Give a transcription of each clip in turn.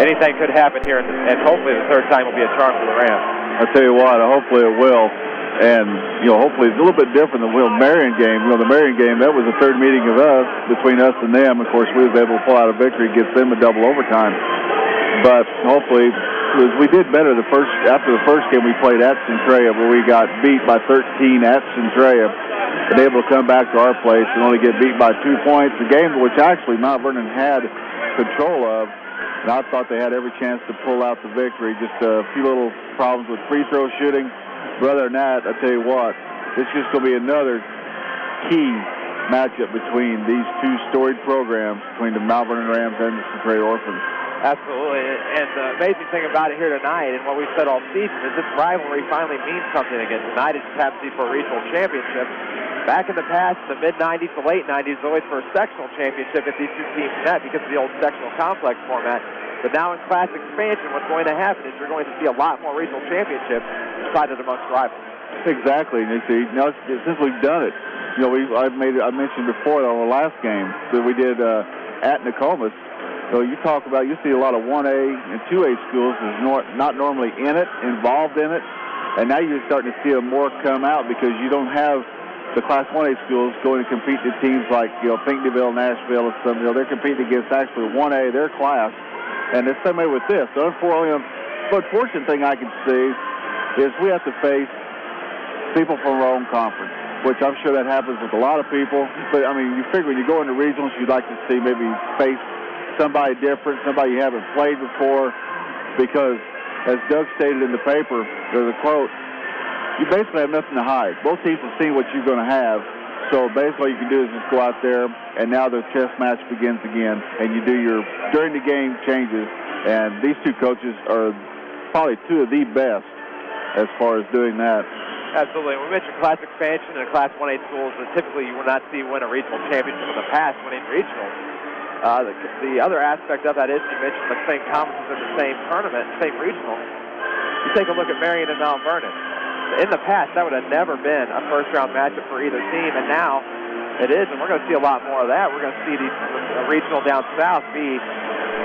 anything could happen here, and hopefully the third time will be a charm for the Rams. I'll tell you what, hopefully it will. And, hopefully it's a little bit different than the Marion game. The Marion game, that was the third meeting of us, between us and them. Of course, we was able to pull out a victory, gets them a double overtime. But hopefully, we did better after the first game we played at Centralia, where we got beat by 13 at Centralia, and able to come back to our place and only get beat by 2 points. A game which actually Mount Vernon had control of, and I thought they had every chance to pull out the victory. Just a few little problems with free throw shooting. But other than that, I tell you what, it's just going to be another key matchup between these two storied programs, between the Mount Vernon Rams and the Centralia Orphans. Absolutely, and the amazing thing about it here tonight, and what we've said all season, is this rivalry finally means something again. Tonight it just happens to be for a regional championship. Back in the past, the mid-'90s to late '90s, always for a sectional championship if these two teams met because of the old sectional complex format. But now in class expansion, what's going to happen is you're going to see a lot more regional championships decided amongst rivals. Exactly. And see, now since we've done it, I mentioned before on the last game that we did at Nokomis. So you see a lot of 1A and 2A schools is not normally involved in it, and now you're starting to see more come out because you don't have the Class 1A schools going to compete to teams like Pinckneyville, Nashville, and some. They're competing against actually 1A, their class. And the same way with this. So unfortunate thing I can see is we have to face people from our own conference, which I'm sure that happens with a lot of people. But, you figure when you go into regionals, you'd like to see maybe face somebody different, somebody you haven't played before, because, as Doug stated in the paper, there's a quote, you basically have nothing to hide. Both teams have seen what you're going to have. So basically all you can do is just go out there, and now the chess match begins again, and you do your during the game changes. And these two coaches are probably two of the best as far as doing that. Absolutely. We mentioned class expansion and Class 1A schools that typically you will not see win a regional championship in the past winning regionals. The other aspect of that is you mentioned the same conferences in the same tournament, same regional. You take a look at Marion and Mount Vernon. In the past, that would have never been a first-round matchup for either team, and now it is, and we're going to see a lot more of that. We're going to see the regional down south be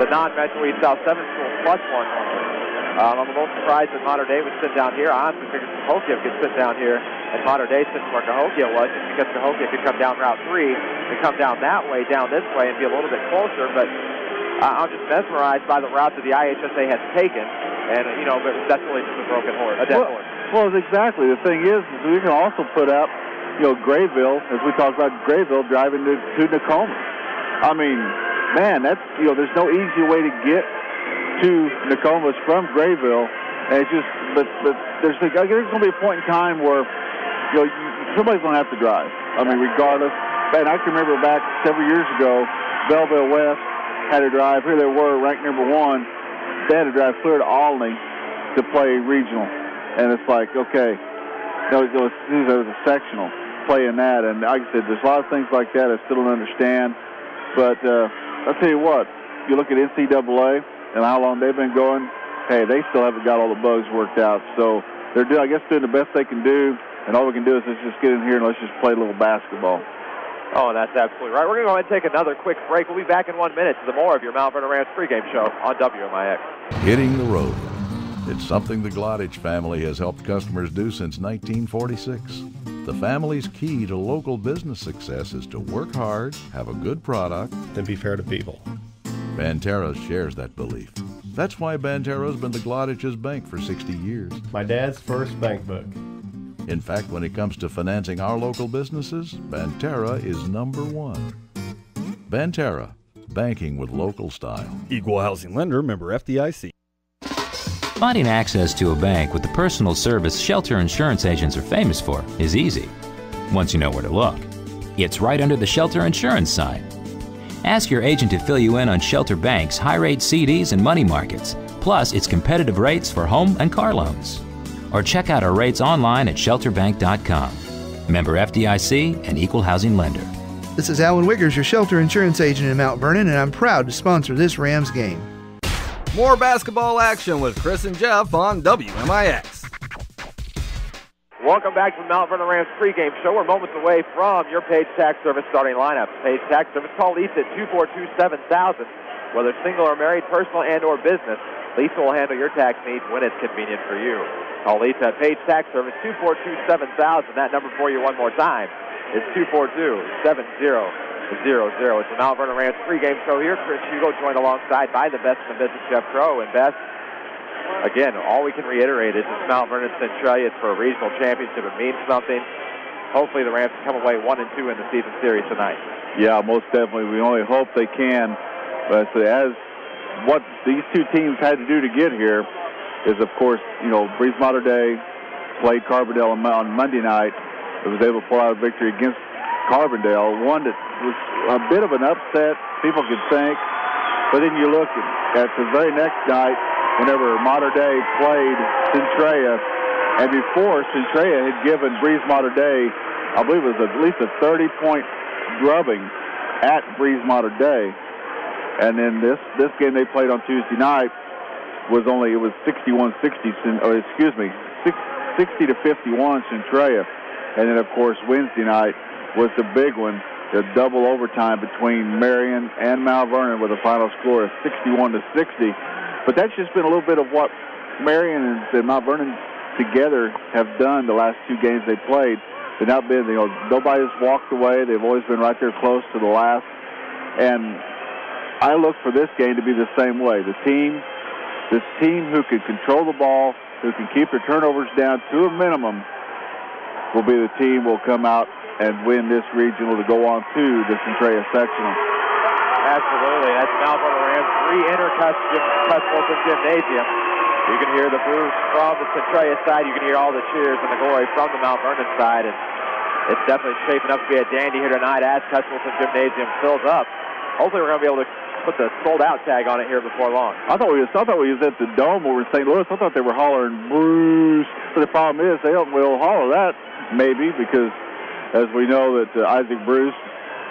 the non-Metro East South 7 schools plus one normally. I'm a little surprised that Mater Dei would sit down here. I honestly figured Cahokia could sit down here, and Mater Dei sits where Cahokia was, just because Cahokia could come down Route 3 and come down that way, down this way, and be a little bit closer. But I'm just mesmerized by the route that the IHSA has taken, and, but that's really just a broken horse, a dead horse. Well, exactly. The thing is we can also put out, Grayville, as we talked about Grayville driving to Nokomis. That's, there's no easy way to get to Nokomis from Grayville. And it's just, but there's going to be a point in time where, somebody's going to have to drive. Regardless. And I can remember back several years ago, Belleville West had to drive. Here they were, ranked number 1. They had to drive clear to Albany to play regional. And it's like, okay, it was a sectional playing that. And like I said, there's a lot of things like that I still don't understand. But I'll tell you what, you look at NCAA and how long they've been going, hey, they still haven't got all the bugs worked out. So they're doing the best they can do. And all we can do is let's just get in here and let's just play a little basketball. Oh, that's absolutely right. We're going to go ahead and take another quick break. We'll be back in 1 minute to the more of your Mount Vernon Rams pregame show on WMIX. Hitting the road. It's something the Glodich family has helped customers do since 1946. The family's key to local business success is to work hard, have a good product, and be fair to people. Banteros shares that belief. That's why Bantero's been the Glodich's bank for 60 years. My dad's first bank book. In fact, when it comes to financing our local businesses, Bantera is number 1. Bantera, banking with local style. Equal housing lender, member FDIC. Finding access to a bank with the personal service Shelter Insurance agents are famous for is easy, once you know where to look. It's right under the Shelter Insurance sign. Ask your agent to fill you in on Shelter Bank's high-rate CDs and money markets, plus its competitive rates for home and car loans. Or check out our rates online at shelterbank.com. Member FDIC and equal housing lender. This is Alan Wiggers, your Shelter Insurance agent in Mount Vernon, and I'm proud to sponsor this Rams game. More basketball action with Chris and Jeff on WMIX. Welcome back to the Mount Vernon Rams pregame show. We're moments away from your Page Tax Service starting lineup. Page Tax Service, call Lisa at 242-7000. Whether single or married, personal and or business, Lisa will handle your tax needs when it's convenient for you. Call Lisa at Page Tax Service 242-7000. That number for you one more time is 242-7000. It's the Mount Vernon Rams pregame show here. Chris Hugo joined alongside by the best in the business, Jeff Crow. And Beth, again, all we can reiterate is it's Mount Vernon Centralia. It's for a regional championship. It means something. Hopefully the Rams can come away 1-2 in the season series tonight. Yeah, most definitely. We only hope they can. But as what these two teams had to do to get here is, of course, Breeze Mater Dei played Carbondale on Monday night. It was able to pull out a victory against Carbondale, one that was a bit of an upset, people could think. But then you look at the very next night, whenever Mater Dei played Centralia, and before Centralia had given Breeze Mater Dei, I believe it was at least a 30-point drubbing at Breeze Mater Dei. And then this game they played on Tuesday night was 60-51 Centralia. And then, of course, Wednesday night was the big one, the double overtime between Marion and Mount Vernon with a final score of 61-60. But that's just been a little bit of what Marion and Mount Vernon together have done the last two games they played. They've not been, nobody's walked away. They've always been right there close to the last. And I look for this game to be the same way. This team who can control the ball, who can keep their turnovers down to a minimum, will be the team will come out and win this regional to go on to the Centralia sectional. Absolutely. That's Mount Vernon Rams re-enter Cuss Wilson Gymnasium. You can hear the boos from the Centralia side. You can hear all the cheers and the glory from the Mount Vernon side. And it's definitely shaping up to be a dandy here tonight as Cuss Wilson Gymnasium fills up. Hopefully we're going to be able to put the sold-out tag on it here before long. I thought we was at the Dome over in St. Louis. I thought they were hollering Bruce. But the problem is they will holler that maybe because, as we know, that Isaac Bruce,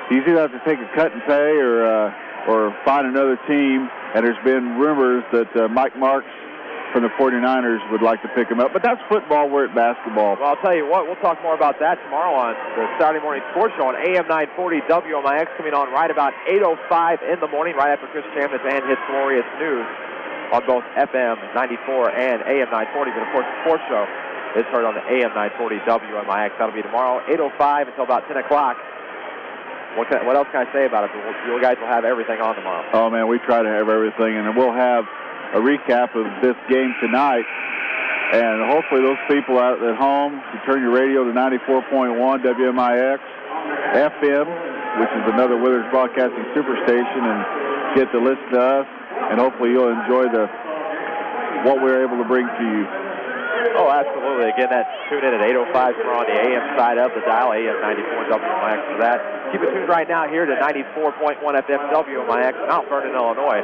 he's either have to take a cut and pay or find another team. And there's been rumors that Mike Marks from the 49ers would like to pick him up. But that's football. We're at basketball. Well, I'll tell you what, we'll talk more about that tomorrow on the Saturday Morning Sports Show on AM 940 WMIX, coming on right about 8:05 in the morning, right after Chris Chambliss and his glorious news on both FM 94 and AM 940. But, of course, the sports show is heard on the AM 940 WMIX. That'll be tomorrow, 8:05 until about 10 o'clock. What else can I say about it? You guys will have everything on tomorrow. Oh, man, we try to have everything, and we'll have a recap of this game tonight. And hopefully those people out at home, you turn your radio to 94.1 WMIX FM, which is another Withers Broadcasting Superstation, and get to listen to us. And hopefully you'll enjoy what we're able to bring to you. Oh, absolutely. Again, tune in at 8:05 we're on the AM side of the dial, AM 94 WMIX for that. Keep it tuned right now here to 94.1 FM WMIX, Mount Vernon, Illinois.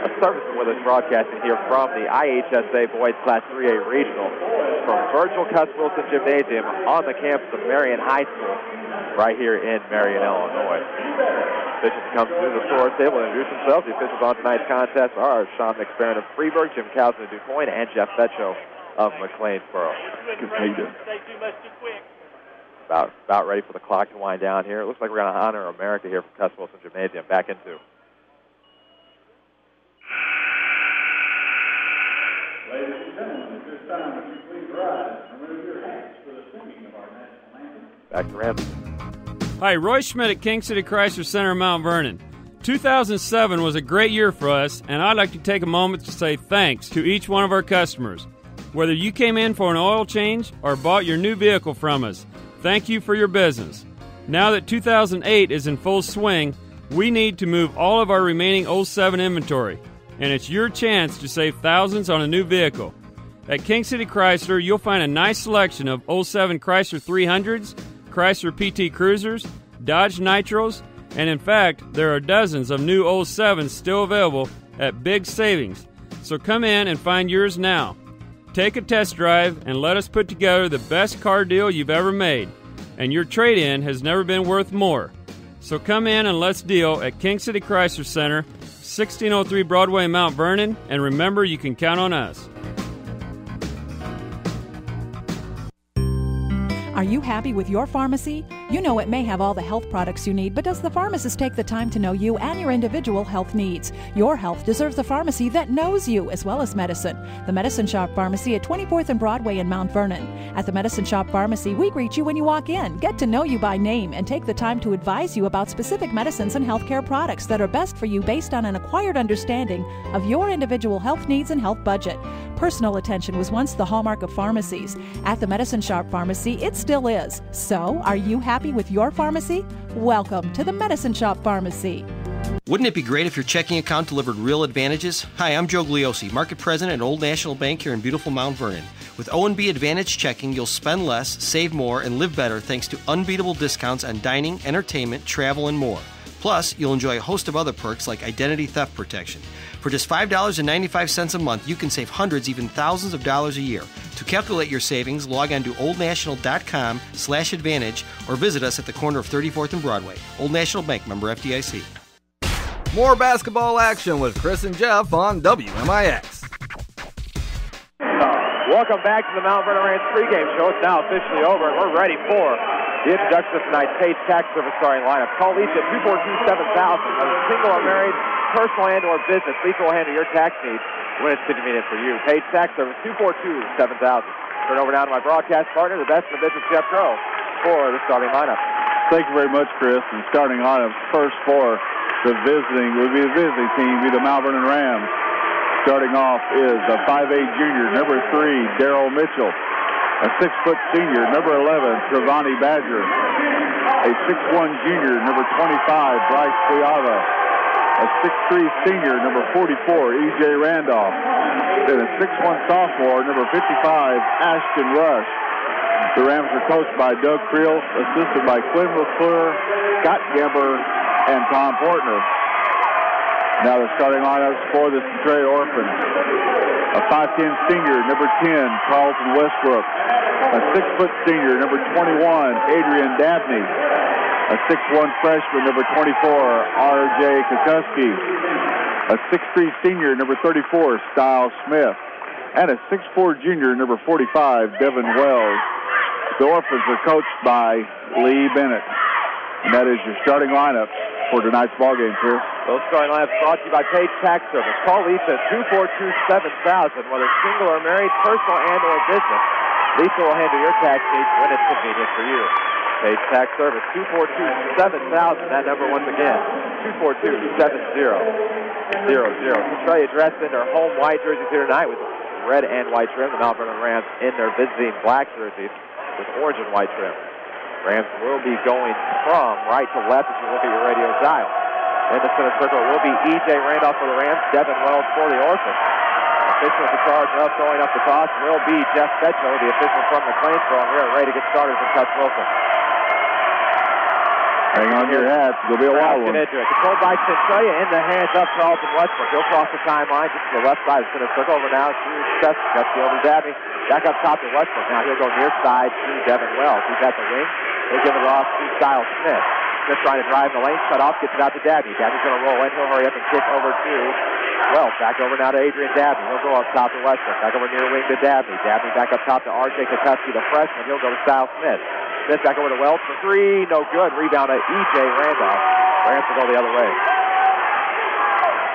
A service with us broadcasting here from the IHSA Boys Class 3A Regional from Virgil Cuss Wilson Gymnasium on the campus of Marion High School right here in Marion, Illinois. Officials come through the source table and introduce themselves. The officials on tonight's contest are Sean McFerrin of Freeburg, Jim Cousin of DuQuoin, and Jeff Fetcho of McLeansboro. About ready for the clock to wind down here. It looks like we're going to honor America here from Cuss Wilson Gymnasium. Back into. Ladies and gentlemen, at this time, would you please rise and remove your hats for the singing of our national anthem? Back to Rams. Hi, Roy Schmidt at King City Chrysler Center in Mount Vernon. 2007 was a great year for us, and I'd like to take a moment to say thanks to each one of our customers. Whether you came in for an oil change or bought your new vehicle from us, thank you for your business. Now that 2008 is in full swing, we need to move all of our remaining 07 inventory, and it's your chance to save thousands on a new vehicle. At King City Chrysler, you'll find a nice selection of 07 Chrysler 300s, Chrysler PT Cruisers, Dodge Nitros, and in fact, there are dozens of new 07s still available at big savings. So come in and find yours now. Take a test drive and let us put together the best car deal you've ever made. And your trade-in has never been worth more. So come in and let's deal at King City Chrysler Center, 1603 Broadway, Mount Vernon, and remember you can count on us. Are you happy with your pharmacy? You know it may have all the health products you need, but does the pharmacist take the time to know you and your individual health needs? Your health deserves a pharmacy that knows you as well as medicine. The Medicine Shop Pharmacy at 24th and Broadway in Mount Vernon. At the Medicine Shop Pharmacy, we greet you when you walk in, get to know you by name, and take the time to advise you about specific medicines and healthcare products that are best for you based on an acquired understanding of your individual health needs and health budget. Personal attention was once the hallmark of pharmacies. At the Medicine Shop Pharmacy, it still is. So, are you happy with your pharmacy? Welcome to the Medicine Shop Pharmacy. Wouldn't it be great if your checking account delivered real advantages? Hi, I'm Joe Gliosi, Market President at Old National Bank here in beautiful Mount Vernon. With O&B Advantage Checking, you'll spend less, save more, and live better thanks to unbeatable discounts on dining, entertainment, travel, and more. Plus, you'll enjoy a host of other perks like identity theft protection. For just $5.95 a month, you can save hundreds, even thousands of dollars a year. To calculate your savings, log on to oldnational.com/advantage or visit us at the corner of 34th and Broadway. Old National Bank, member FDIC. More basketball action with Chris and Jeff on WMIX. Welcome back to the Mount Vernon Rams pregame show. It's now officially over, and we're ready for the introduction of tonight's paid tax service starting lineup. Call Lisa at 242-7000. Whether single or married, personal and or business, Lisa will handle your tax needs when it's convenient for you. Paid tax service 242-7000. Turn over now to my broadcast partner, the best in the business, Jeff Crow, for the starting lineup. Thank you very much, Chris. And starting lineup first for the visiting team, be the Mount Vernon Rams. Starting off is a 5'8 junior, number 3, Darrell Mitchell. A 6-foot senior, number 11, Trevani Badger. A 6'1 junior, number 25, Bryce Pliava. A 6'3 senior, number 44, E.J. Randolph. Then a 6'1 sophomore, number 55, Ashton Rush. The Rams are coached by Doug Creel, assisted by Quinn McClure, Scott Gember, and Tom Portner. Now the starting lineups for the Centralia Orphans. A 5'10 senior, number 10, Carlton Westbrook. A 6-foot senior, number 21, Adrian Dabney. A 6'1 freshman, number 24, R.J. Kukuski. A 6'3 senior, number 34, Stiles Smith. And a 6'4 junior, number 45, Devin Wells. The Orphans are coached by Lee Bennett. And that is your starting lineup for tonight's ballgame, Chris. Those starting lineups brought to you by Page Tax Service. Call Lisa at 242-7000. Whether single or married, personal and or business, Lisa will handle your tax needs when it's convenient for you. Page Tax Service, 242-7000. That number once again, 242-7000. Centralia dressed in their home white jerseys here tonight with red and white trim. The Mount Vernon Rams in their visiting black jerseys with orange and white trim. Rams will be going from right to left as you look at your radio dial. In the center circle will be E.J. Randolph for the Rams, Devin Wells for the Orphans. Official at the charge up, throwing up the toss will be Jeff Fetcho, the official from the Plainsboro. We are ready to get started from Cuss Wilson. Hang on to your hats. It'll be a wild one. Controlled by Centralia in the hands of Carlton Westbrook. He'll cross the timeline just to the left side. Center circle over now to Cussky over Dabney. Back up top to Westbrook. Now he'll go near side to Devin Wells. He's at the wing. He'll give it off to Stiles Smith. Smith trying to drive in the lane, cut off, gets it out to Dabney. Dabney's going to roll in. He'll hurry up and kick over to Wells. Back over now to Adrian Dabney. He'll go up top to Westbrook. Back over near wing to Dabney. Dabney back up top to R.J. Kukuski, the freshman. He'll go to Stiles Smith. Smith back over to Wells for 3. No good. Rebound to E.J. Randolph. Rams will go the other way.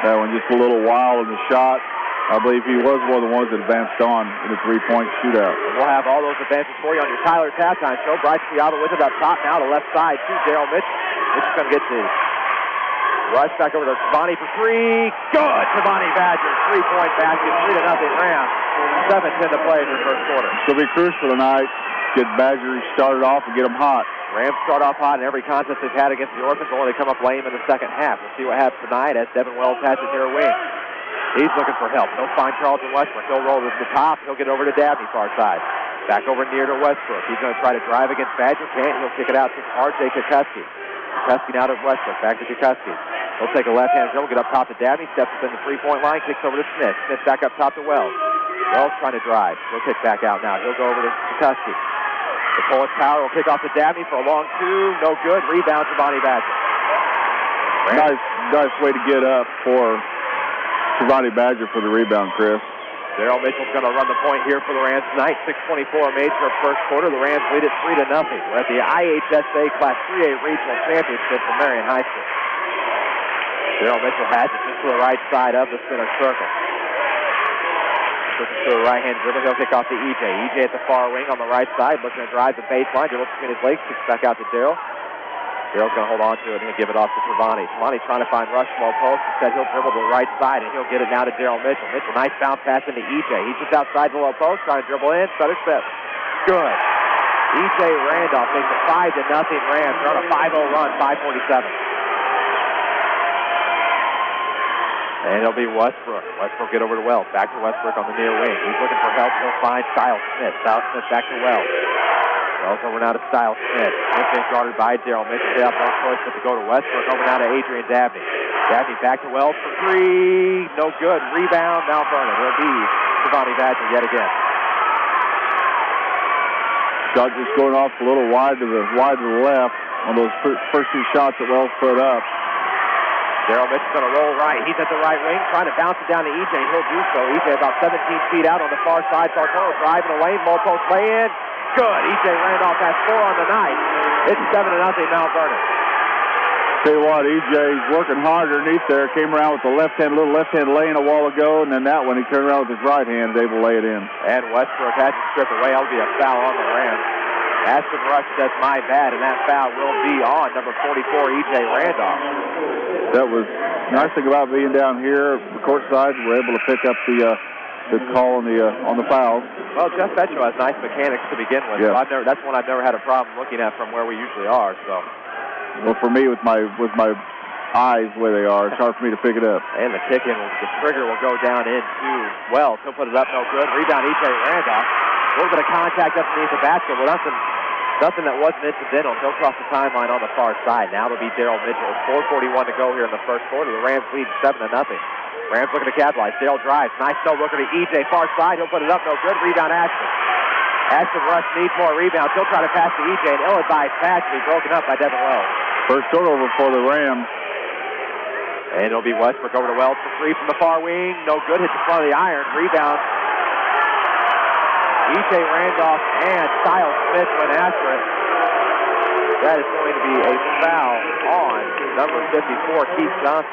That one just a little wild in the shot. I believe he was one of the ones that advanced on in the three-point shootout. And we'll have all those advances for you on your Tyler's halftime show. Bryce Pliava with it up top now to left side to Darrell Mitchell. Mitchell's going to get the rush back over to Trevani for 3. Good! Trevani Badger, 3-point basket, 3-0 Rams. 7:10 to play in the first quarter. It's going to be crucial tonight. Get Badger started off and get them hot. Rams start off hot in every contest they've had against the Orphans, only they come up lame in the second half. We'll see what happens tonight as Devin Wells has it near wing. He's looking for help. He'll find Carlton Westbrook. He'll roll to the top. He'll get over to Dabney, far side. Back over near to Westbrook. He's going to try to drive against Badger. Can't. He'll kick it out to R.J. Kukuski. Kukuski now to Westbrook. Back to Kukuski. He'll take a left-hand dribble, get up top to Dabney. Steps up in the three-point line. Kicks over to Smith. Smith back up top to Wells. Wells trying to drive. He'll kick back out now. He'll go over to Kukuski. The Polish power will kick off to Dabney for a long 2. No good. Rebound to Bonnie Badger. Nice way to get up for Trevani Badger for the rebound, Chris. Daryl Mitchell's going to run the point here for the Rams tonight. 6:24 major of first quarter. The Rams lead it 3-0. We're at the IHSA Class 3A Regional Championship for Marion High School. Daryl Mitchell has it just to the right side of the center circle. Looking to the right-hand dribble. He'll kick off to EJ. EJ at the far wing on the right side, looking to drive the baseline. Dribbles between his legs, kicks back out to Daryl. Daryl's going to hold on to it, and he'll give it off to Trevani. Trevani's trying to find Rushmore post. Instead, he'll dribble to the right side, and he'll get it now to Daryl Mitchell. Mitchell, nice bounce pass into EJ. He's just outside the low post, trying to dribble in. Stutter step. Good. EJ Randolph makes it 5-0 Rams. They're on a 5-0 run, 5:47. And it'll be Westbrook. Westbrook get over to Wells. Back to Westbrook on the near wing. He's looking for help. He'll find Stiles Smith. Stiles Smith back to Wells. Wells over now to Stiles Smith. Smith being guarded by Daryl Mitchell. They have no choice but to go to Westbrook. Over now to Adrian Dabney. Dabney back to Wells for three. No good. Rebound. Mount Vernon. It'll be Trevani Badger yet again. Shot just going off a little wide to the left on those first two shots that Wells put up. Daryl Mitchell's going to roll right. He's at the right wing, trying to bounce it down to EJ. He'll do so. EJ about 17 feet out on the far side. Sarkoro driving the lane. Low post lay in. Good. EJ Randolph has 4 on the night. It's 7-0 Mount Vernon. Tell you what, EJ's working hard underneath there. Came around with the little left-hand lane a while ago, and then that one he turned around with his right hand and able to lay it in. And Westbrook has to strip away. That'll be a foul on the Rams. Ashton Rush says, my bad, and that foul will be on number 44, EJ Randolph. That was the nice thing about being down here, the court side. We're able to pick up the call on the foul. Well, Jeff Petro has nice mechanics to begin with. Yeah. So that's one I've never had a problem looking at from where we usually are. So. Well, for me, with my eyes the way they are, it's hard for me to pick it up. And the the trigger will go down into Wells. He'll put it up, no good. Rebound, EJ Randolph. A little bit of contact underneath the basket, but nothing that wasn't incidental. He'll cross the timeline on the far side. Now it'll be Daryl Mitchell. 4:41 to go here in the first quarter. The Rams lead 7-0. Rams looking to capitalize. Daryl drives. Nice no-looker to EJ. Far side. He'll put it up, no good. Rebound, Ashton. Ashton Rush needs more rebounds. He'll try to pass to EJ. An ill-advised pass will be broken up by Devin Wells. First turnover for the Rams. And it'll be Westbrook over to Wells for three from the far wing. No good. Hits the front of the iron. Rebound. EJ Randolph and Stiles Smith went after it. That is going to be a foul on number 54, Keith Johnson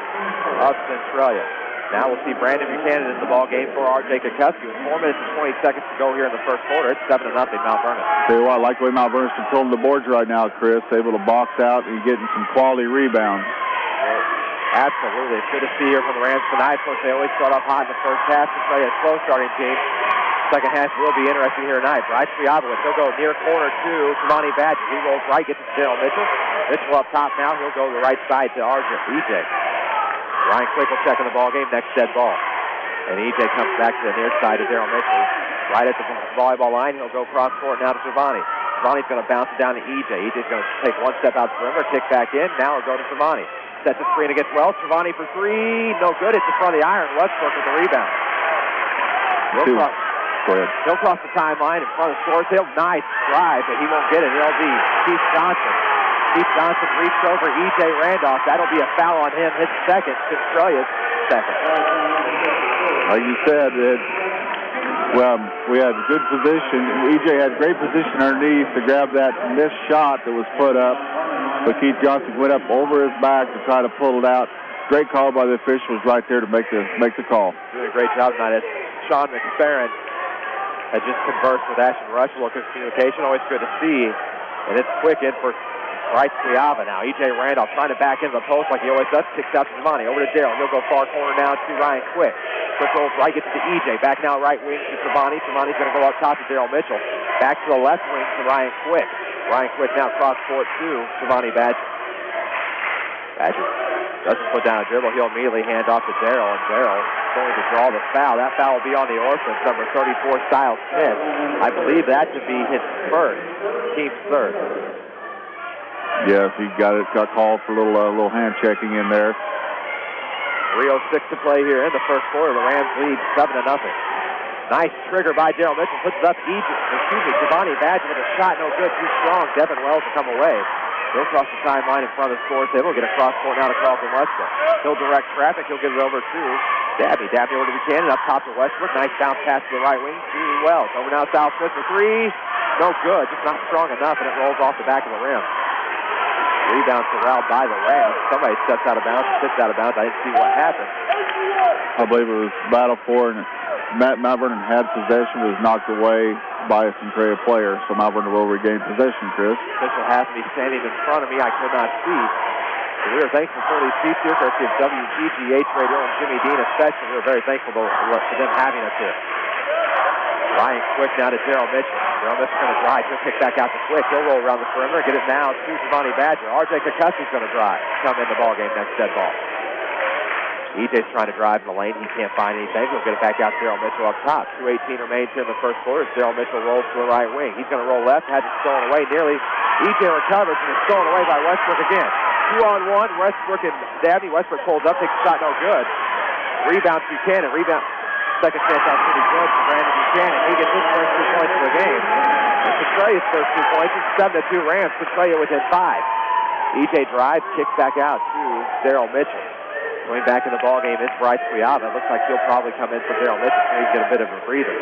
of Centralia. Now we'll see Brandon Buchanan in the ball game for R.J. Kukuski with 4 minutes and 20 seconds to go here in the first quarter. It's 7-0 Mount Vernon. Tell you what, I like the way Mount Vernon's controlling the boards right now, Chris. Able to box out and getting some quality rebounds. Well, absolutely. It's good to see here from the Rams tonight. Of course, they always start off hot in the first half. Centralia a slow starting team. Second half will be interesting here tonight. Bryce Friabowitz, he'll go near corner to Trevani Badger. He rolls right, gets to Daryl Mitchell. Mitchell up top now. He'll go to the right side to EJ. Ryan Quick will check in the ball game. Next dead ball. And EJ comes back to the near side to Daryl Mitchell. Right at the volleyball line. He'll go cross court now to Trevani. Trevani's going to bounce it down to EJ. EJ's going to take one step out the perimeter, kick back in. Now he'll go to Trevani. Sets the screen against Wells. Trevani for three. No good. It's in front of the iron. Westbrook with the rebound. He'll cross the timeline in front of Scoreshill. Nice drive, but he won't get it. It'll be Keith Johnson. Keith Johnson reached over EJ Randolph. That'll be a foul on him. His second. Centralia's second. Like you said, we had good position. EJ had great position underneath to grab that missed shot that was put up. But Keith Johnson went up over his back to try to pull it out. Great call by the officials right there to make the call. Doing a great job tonight. Sean McFerrin had just conversed with Ashton Rush, looking at communication. Always good to see. And it's Quick in for Bryce Friaba now. EJ Randolph trying to back into the post like he always does. Kicks out to Trevani. Over to Daryl. He'll go far corner now to Ryan Quick. Quick rolls right, gets to EJ. Back now right wing to Trevani. Trevani's going to go up top to Daryl Mitchell. Back to the left wing to Ryan Quick. Ryan Quick now cross court to Trevani Badger. Badger doesn't put down a dribble. He'll immediately hand off to Daryl, and Daryl going to draw the foul. That foul will be on the Orphans, number 34, Stiles Smith. I believe that should be his first, team's third. Yes, he got called for a little hand checking in there. 3:06 to play here in the first quarter. The Rams lead 7-0. Nice trigger by Daryl Mitchell. Puts it up. Trevani Badger with a shot. No good. Too strong. Devin Wells will come away. He'll cross the timeline in front of the score table. Get a cross court now to Carlton Westbrook. He'll direct traffic. He'll get it over to Dabney over to Buchanan, up top to Westbrook. Nice bounce pass to the right wing. Shooting well. Over now Southwest for three. No good. Just not strong enough, and it rolls off the back of the rim. Rebound corralled by the Rams. Somebody steps out of bounds, sits out of bounds. I didn't see what happened. I believe it was battle for, and Mount Vernon had possession, was knocked away by a Centralia player, so Mount Vernon will regain possession, Chris. Official has me standing in front of me. I could not see. So we are thankful for these seats here, courtesy of WGGH Radio and Jimmy Dean especially. We are very thankful for them having us here. Ryan Quick now to Daryl Mitchell. Daryl Mitchell's going to drive. He'll kick back out to Quick. He'll roll around the perimeter, get it now to Giovanni Badger. R.J. Kukuski's going to drive. Come in the ball game next dead ball. EJ's trying to drive in the lane. He can't find anything. He'll get it back out to Daryl Mitchell up top. 2:18 remains here in the first quarter. Daryl Mitchell rolls to the right wing. He's going to roll left. Has it stolen away nearly. EJ recovers and it's stolen away by Westbrook again. 2-on-1. Westbrook and Dabney. Westbrook pulls up. Takes a shot. No good. Rebound Buchanan. Rebound. Second chance opportunity good for Brandon Buchanan. He gets his first 2 points of the game. And Centralia's first 2 points. It's 7-2 Rams. Centralia within 5. EJ drives. Kicks back out to Daryl Mitchell. Going back in the ball game is Bryce Quiava. It looks like he'll probably come in for Daryl Mitchell so he can get a bit of a breather.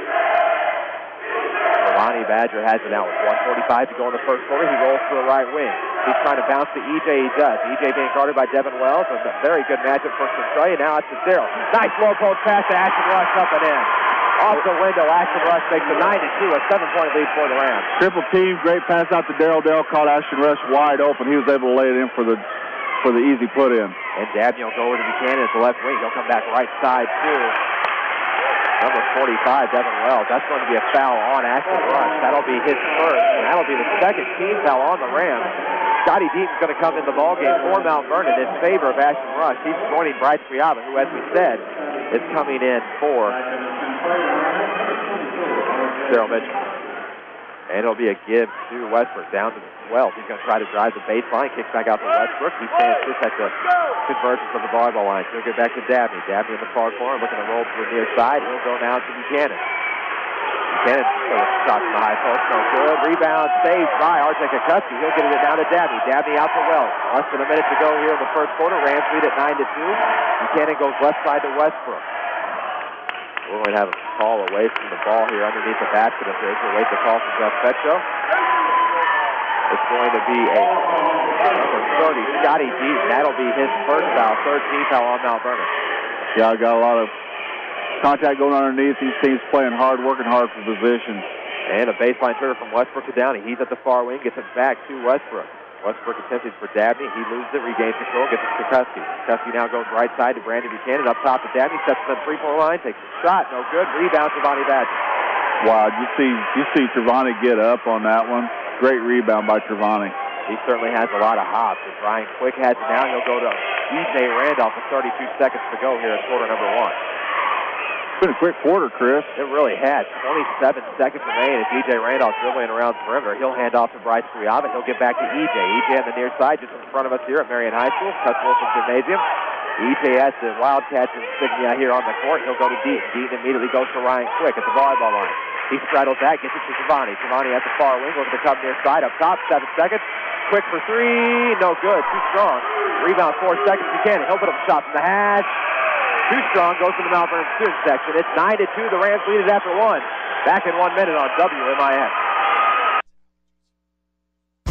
Giovanni Badger has it now with 1:45 to go in the first quarter. He rolls to the right wing. He's trying to bounce to EJ. He does. EJ being guarded by Devin Wells. A very good matchup for Centralia. Now it's to Daryl. Nice low post pass to Ashton Rush up and in. Off the window, Ashton Rush makes a 9-2, a 7-point lead for the Rams. Triple team, great pass out to Daryl. Daryl caught Ashton Rush wide open. He was able to lay it in for the easy put in. And Dabney will go over to Buchanan at the left wing. He'll come back right side too. Number 45, Devin Wells. That's going to be a foul on Ashton Rush. That'll be his first, and that'll be the second team foul on the Rams. Scotty Deaton's going to come in the ballgame for Mount Vernon in favor of Ashton Rush. He's joining Bryce Quiava, who, as we said, is coming in for Daryl Mitchell. And it'll be a give to Westbrook down to the 12. He's going to try to drive the baseline, kicks back out to Westbrook. He stands just at the convergence of the volleyball line. He'll get back to Dabney. Dabney in the far corner, looking to roll to the near side. He'll go now to Buchanan. Buchanan shot from the high post, no good. Rebound saved by R.J. Kukuski. He'll get it down to Dabney. Dabney out to Wells. Less than a minute to go here in the first quarter. Rams lead at 9-2. Buchanan goes left side to Westbrook. We're going to have a call away from the ball here underneath the basket of his. We'll wait the call from Jeff Petro. It's going to be a number 30, Scotty Deaton. That'll be his first foul, third team foul on Mount Vernon. Yeah, I got a lot of contact going on underneath. These teams playing hard, working hard for position. And a baseline trigger from Westbrook to Downey. He's at the far wing, gets it back to Westbrook. Westbrook attempted for Dabney. He loses it, regains control, gets it to Kuski. Kuski now goes right side to Brandon Buchanan. Up top to Dabney, steps to the three-point line, takes a shot, no good. Rebound to Giovanni Badger. Wow, you see Giovanni get up on that one. Great rebound by Giovanni. He certainly has a lot of hops. If Ryan Quick has it now, he'll go to E.J. Randolph with 32 seconds to go here in quarter number 1. It's been a quick quarter, Chris. It really has. 27 seconds remain as E.J. Randolph dribbling around the perimeter. He'll hand off to Bryce Quiava. He'll get back to E.J. E.J. on the near side, just in front of us here at Marion High School, Cuss Wilson Gymnasium. E.J. has the Wildcats insignia here on the court. He'll go to Deaton. Deaton immediately goes to Ryan Quick at the volleyball line. He straddles that, gets it to Giovanni. Giovanni at the far wing, goes to come near side, up top, 7 seconds. Quick for three, no good, too strong. Rebound, 4 seconds, Buchanan. He'll put up a shot from the hash. Too strong, goes to the Mount Vernon student section. It's 9-2, the Rams lead it after 1. Back in 1 minute on WMIX.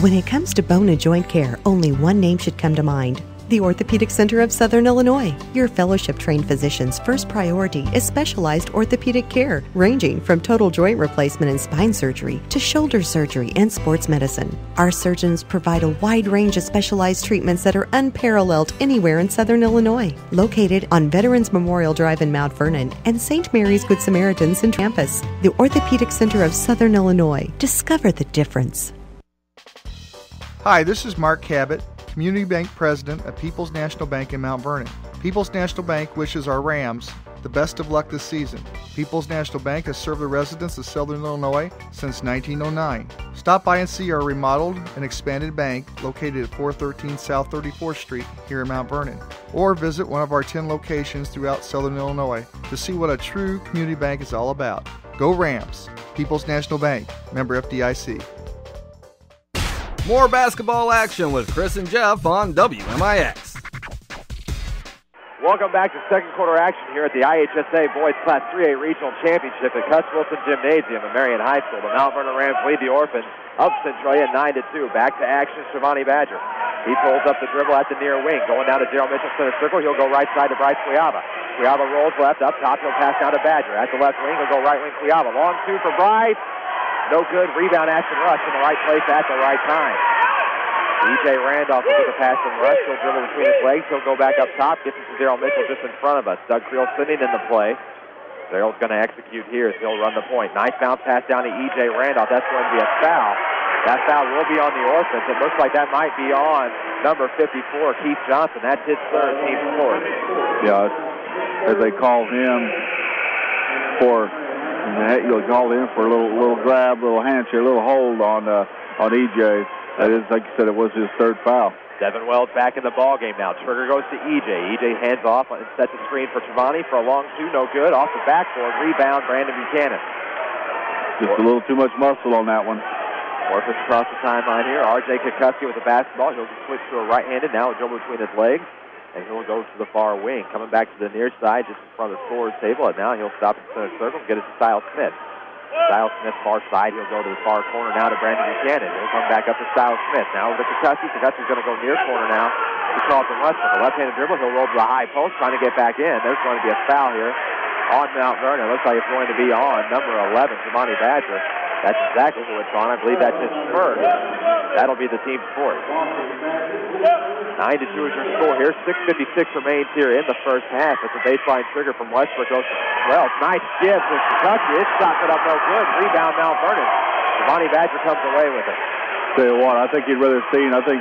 When it comes to bone and joint care, only one name should come to mind. The Orthopedic Center of Southern Illinois. Your fellowship-trained physician's first priority is specialized orthopedic care, ranging from total joint replacement and spine surgery to shoulder surgery and sports medicine. Our surgeons provide a wide range of specialized treatments that are unparalleled anywhere in Southern Illinois. Located on Veterans Memorial Drive in Mount Vernon and St. Mary's Good Samaritans in campus, the Orthopedic Center of Southern Illinois. Discover the difference. Hi, this is Mark Cabot, Community Bank President of People's National Bank in Mount Vernon. People's National Bank wishes our Rams the best of luck this season. People's National Bank has served the residents of Southern Illinois since 1909. Stop by and see our remodeled and expanded bank located at 413 South 34th Street here in Mount Vernon. Or visit one of our 10 locations throughout Southern Illinois to see what a true community bank is all about. Go Rams! People's National Bank, member FDIC. More basketball action with Chris and Jeff on WMIX. Welcome back to second quarter action here at the IHSA Boys Class 3A Regional Championship at Cuss Wilson Gymnasium in Marion High School. The Mount Vernon Rams lead the Orphans of Centralia 9-2. Back to action, Shivani Badger. He pulls up the dribble at the near wing. Going down to Daryl Mitchell, center circle. He'll go right side to Bryce Cuiava. Cuiava rolls left, up top. He'll pass down to Badger. At the left wing, he'll go right wing Cuiava. Long two for Bryce. No good. Rebound, Ashton Rush in the right place at the right time. E.J. Randolph will get the pass from Rush. He'll dribble between his legs. He'll go back up top. Gets it to Daryl Mitchell just in front of us. Doug Creel sitting in the play. Daryl's going to execute here as he'll run the point. Nice bounce pass down to E.J. Randolph. That's going to be a foul. That foul will be on the Orphans. It looks like that might be on number 54, Keith Johnson. That's his third team score. Yeah, as they call him for, you'll call him for a little grab, little handshake, a little hold on E.J. That is, like you said, it was his third foul. Devin Wells back in the ball game now. Trigger goes to E.J. E.J. hands off and sets a screen for Trevani for a long two. No good. Off the backboard. Rebound, Brandon Buchanan. Just a little too much muscle on that one. Orphans across the timeline here. R.J. Kukuski with the basketball. He'll switch to a right-handed. Now a dribble between his legs. And he'll go to the far wing. Coming back to the near side just in front of the scorer's table. And now he'll stop in the center circle and get it to Stiles Smith. Stiles Smith far side. He'll go to the far corner now to Brandon Buchanan. He'll come back up to Stiles Smith. Now over to Kukuski. Kukuski's going to go near corner now to Carlton Westbrook. A left-handed dribble. He'll roll to the high post trying to get back in. There's going to be a foul here on Mount Vernon. Looks like it's going to be on number 11, Shivani Badger. That's exactly who it's on. I believe that's his first. That'll be the team's fourth. 9-2 is your score here. 6:56 remains here in the first half. It's a baseline trigger from Westbrook. Goes to Wells. Nice gift to Kentucky. His shot put up no good. Rebound Mount Vernon. Shivani Badger comes away with it. Tell you what, I think you'd rather seen. I think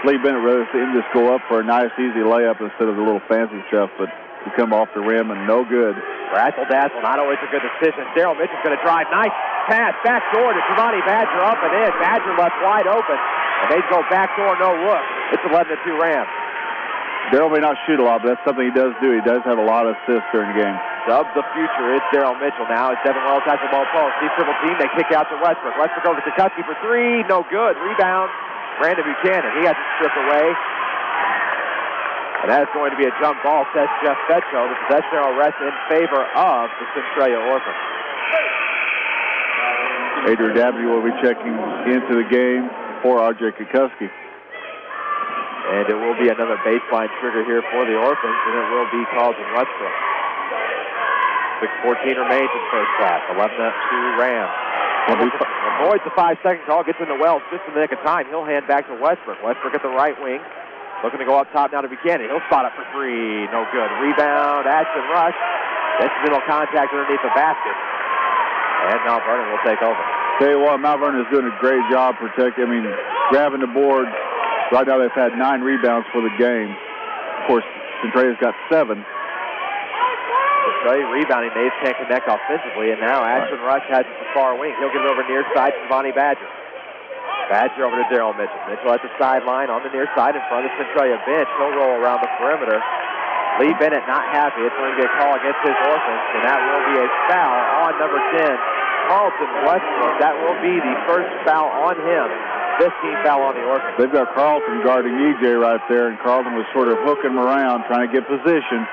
Lee Bennett rather seen this go up for a nice, easy layup instead of the little fancy stuff. But you come off the rim and no good. Razzle dazzle, not always a good decision. Daryl Mitchell's going to drive. Nice pass, back door to Shivani Badger, up and in. Badger left wide open, and they go back door, no look. It's 11-2 Rams. Daryl may not shoot a lot, but that's something he does do. He does have a lot of assists during the game. Dub the future. It's Daryl Mitchell now. As Devin Wells has the ball post. Deep triple team. They kick out to Westbrook. Westbrook over to Kukuski for three. No good. Rebound. Brandon Buchanan. He has it stripped away. And that is going to be a jump ball, says Jeff Fetcho. The possession arrow rests in favor of the Centralia Orphans. Adrian Dabney will be checking into the game for R.J. Kukuski. And it will be another baseline trigger here for the Orphans, and it will be Carlton Westbrook. 6:14 remains in the first half. 11-2 Rams. Avoids the 5-second call, gets into Wells just in the nick of time. He'll hand back to Westbrook. Westbrook at the right wing. Looking to go up top now to Buchanan. He'll spot up for three. No good. Rebound, Ashton Rush. Incidental contact underneath the basket. And Mount Vernon will take over. Tell you what, Mount Vernon is doing a great job protecting, grabbing the board. Right now they've had 9 rebounds for the game. Of course, Centralia's got 7. Centralia rebounding. They can't connect offensively. And now Ashton Rush has it to the far wing. He'll get it over near side to Shivani Badger. Badger over to Daryl Mitchell. Mitchell at the sideline on the near side in front of the Centralia bench. He'll roll around the perimeter. Lee Bennett not happy. It's going to be a call against his Orphans, and that will be a foul on number 10, Carlton Westbrook. That will be the first foul on him. 15th foul on the Orphans. They've got Carlton guarding E.J. right there, and Carlton was sort of hooking him around, trying to get position.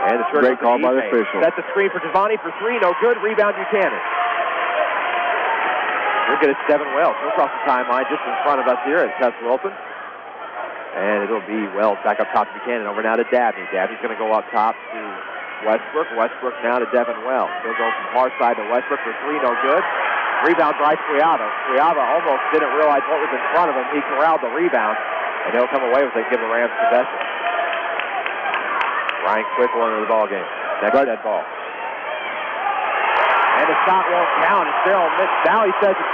And the great call by the official. That's a screen for Devani for three. No good. Rebound Buchanan. We'll get it to Devin Wells. He'll cross the timeline just in front of us here at Cuss Wilson. And it'll be Wells back up top to Buchanan. Over now to Dabney. Dabney's going to go up top to Westbrook. Westbrook now to Devin Wells. He'll go from far side to Westbrook for three. No good. Rebound Bryce Cuiava. Cuiava almost didn't realize what was in front of him. He corralled the rebound. And he'll come away with it and give the Rams possession. Ryan Quick will enter the ball game. Next dead ball. And the shot won't count. It's Daryl Mitchell. Now he says he's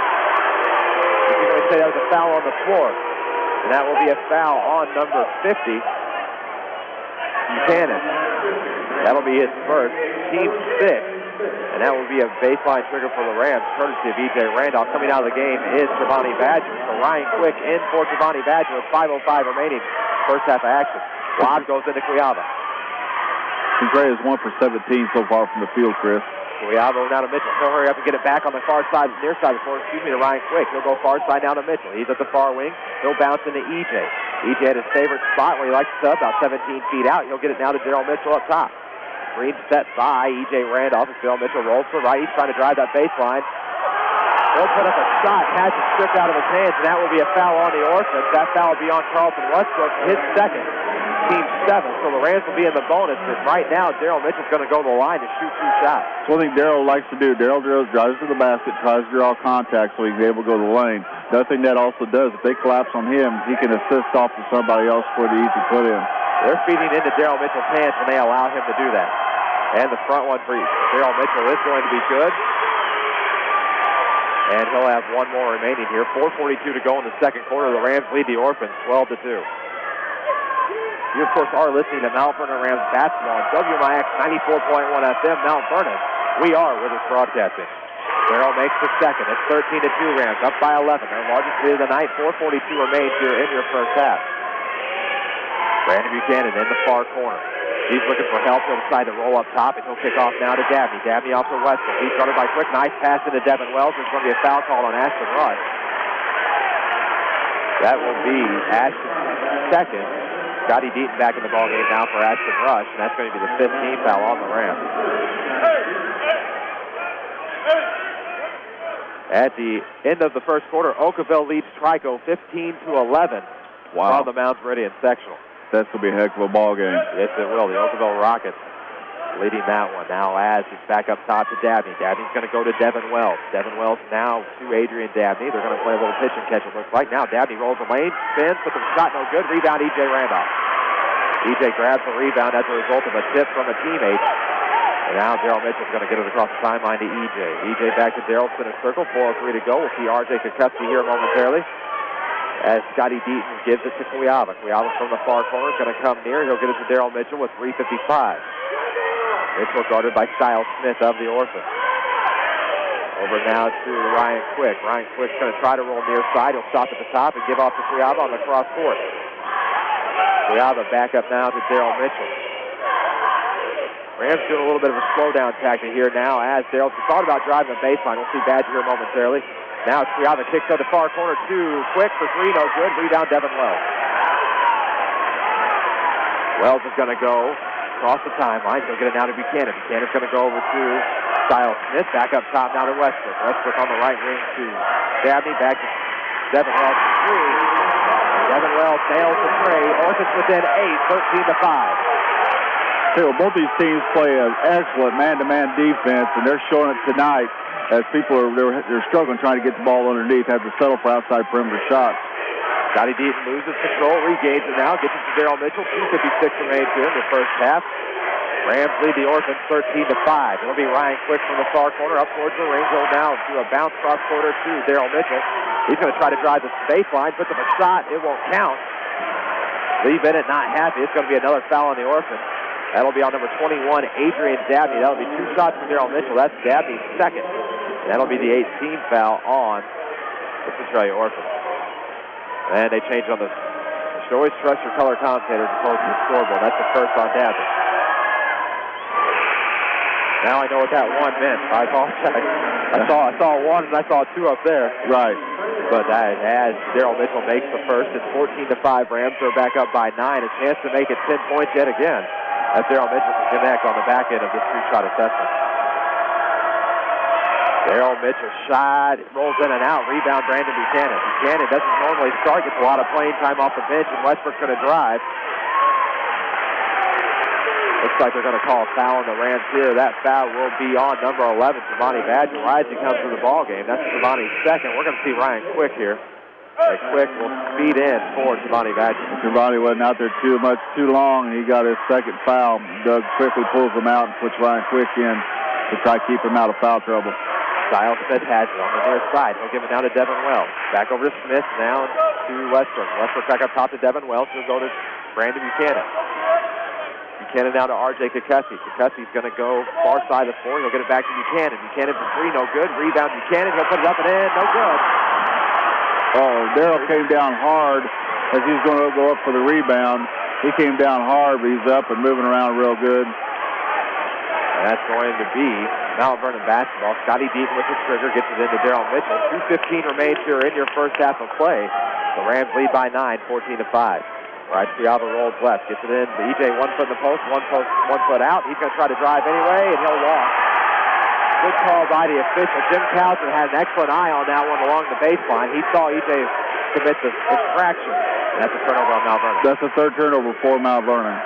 going to say that was a foul on the floor. And that will be a foul on number 50, Buchanan. That'll be his first, team 6. And that will be a baseline trigger for the Rams, courtesy of E.J. Randolph. Coming out of the game is Shivani Badger. So Ryan Quick in for Shivani Badger with 5:05 remaining. First half of action. Lob goes into Cuiava. Centralia is 1 for 17 so far from the field, Chris. Cuiavo now to Mitchell. He'll hurry up and get it back on the far side, near side of the court. To Ryan Quick. He'll go far side now to Mitchell. He's at the far wing. He'll bounce into EJ. EJ at his favorite spot where he likes to sub, about 17 feet out. He'll get it now to Daryl Mitchell up top. Green set by EJ Randolph as Daryl Mitchell rolls to the right. He's trying to drive that baseline. He'll put up a shot, has it stripped out of his hands, and that will be a foul on the Orphans. That foul will be on Carlton Westbrook, his second, team 7. So the Rams will be in the bonus, and right now Daryl Mitchell's going to go to the line and shoot 2 shots. That's one thing Daryl likes to do. Daryl drives to the basket, tries to draw contact so he can be able to go to the lane. The other thing that also does, if they collapse on him, he can assist off to somebody else for the easy put in. They're feeding into Daryl Mitchell's hands when they allow him to do that. And the front one for Daryl Mitchell is going to be good. And he'll have one more remaining here. 4:42 to go in the second quarter. The Rams lead the Orphans 12-2. You, of course, are listening to Mount Vernon Rams basketball on WMIX 94.1 FM, Mount Vernon. We are Withers Broadcasting. Darrell makes the second. It's 13-2 Rams, up by 11. Their largest lead of the night. 4:42 remains here in your first half. Brandon Buchanan in the far corner. He's looking for help. He'll decide to roll up top, and he'll kick off now to Dabney. Dabney off to Westbrook. He's guarded by Quick. Nice pass into Devin Wells. There's going to be a foul call on Ashton Rush. That will be Ashton's second. Scotty Deaton back in the ballgame now for Ashton Rush, and that's going to be the 15th foul on the Rams. At the end of the first quarter, Oakville leads Trico 15-11 on the Mount Meridian sectional. That's going to be a heck of a ball game. Yes, it will. The Oakville Rockets leading that one. Now Az is back up top to Dabney. Dabney's going to go to Devin Wells. Devin Wells now to Adrian Dabney. They're going to play a little pitch and catch, it looks like. Now Dabney rolls the lane, spins, but the shot no good. Rebound, EJ Randolph. EJ grabs the rebound as a result of a tip from a teammate. And now Daryl Mitchell's going to get it across the timeline to EJ. EJ back to Daryl, center circle, 4:03 to go. We'll see RJ Kukuski here momentarily as Scotty Deaton gives it to Cuiavo. Cuiavo from the far corner is going to come near. He'll get it to Daryl Mitchell with 3:55. Mitchell guarded by Stiles Smith of the Orphans. Over now to Ryan Quick. Ryan Quick's going to try to roll near side. He'll stop at the top and give off to Cuiavo on the cross court. Cuiavo back up now to Daryl Mitchell. Rams doing a little bit of a slow-down tactic here now as Daryl thought about driving the baseline. We'll see Badger here momentarily. Now Cuiavo kicks out the far corner, too quick for 3, no good. Rebound, Devin Wells. Wells is going to go across the timeline. He'll get it now to Buchanan. Buchanan's going to go over to Stiles Smith. Back up top now to Westbrook. Westbrook on the right wing to Dabney. Back to Devin Wells for 3. Devin Wells nails the three. Orphans within 8, 13-5. Well, both these teams play an excellent man-to-man defense, and they're showing it tonight as people they're struggling trying to get the ball underneath, have to settle for outside perimeter shots. Scotty Deaton loses control, regains it now, gets it to Daryl Mitchell. 2:56 remains here in the first half. Rams lead the Orphans 13-5. It'll be Ryan Quick from the far corner up towards the ring. He'll now do a bounce cross quarter to Daryl Mitchell. He's going to try to drive the baseline, puts up a shot. It won't count. Lee Bennett not happy. It's going to be another foul on the Orphans. That'll be on number 21, Adrian Dabney. That'll be 2 shots from Daryl Mitchell. That's Dabney's second. And that'll be the 18th foul on the Centralia Orphans. And they changed on the... You should always trust your color commentators as opposed to the scoreboard. That's the first on Dabney. Now I know what that 1 meant. I apologize. I saw 1 and I saw 2 up there. Right. But as Daryl Mitchell makes the first, it's 14-5. Rams are back up by 9. A chance to make it 10 points yet again. As Daryl Mitchell can connect on the back end of this 3-shot assessment. Daryl Mitchell shot, rolls in and out, rebound Brandon Buchanan. Buchanan doesn't normally start, gets a lot of playing time off the bench, and Westbrook's going to drive. Looks like they're going to call a foul on the Rams here. That foul will be on number 11, Giovanni Badger. Rising comes to the ball game. That's Giovanni's second. We're going to see Ryan Quick here. Quick will speed in for Giovanni Badger. Giovanni wasn't out there too long, and he got his second foul. Doug quickly pulls him out and puts Ryan Quick in to try to keep him out of foul trouble. Stiles Smith has it on the near side. He'll give it now to Devin Wells. Back over to Smith, now to Westbrook. Westbrook back up top to Devin Wells. He'll go to Brandon Buchanan. Buchanan now to RJ Kukuski. Kukuski's going to go far side of the floor. He'll get it back to Buchanan. Buchanan for 3, no good. Rebound Buchanan. He'll put it up and in, no good. Daryl came down hard as he's going to go up for the rebound. He came down hard, but he's up and moving around real good. And that's going to be Mount Vernon basketball. Scotty Deaton with the trigger, gets it into Daryl Mitchell. 2:15 remains here in your first half of play. The Rams lead by 9, 14-5. Bryce Squiaba rolls left, gets it in. EJ 1 foot in the post, 1 foot out. He's going to try to drive anyway, and he'll walk. Good call by the official. Jim Townsend had an excellent eye on that one along the baseline. He saw EJ commit the infraction. And that's a turnover on Mount Vernon. That's the third turnover for Mount Vernon.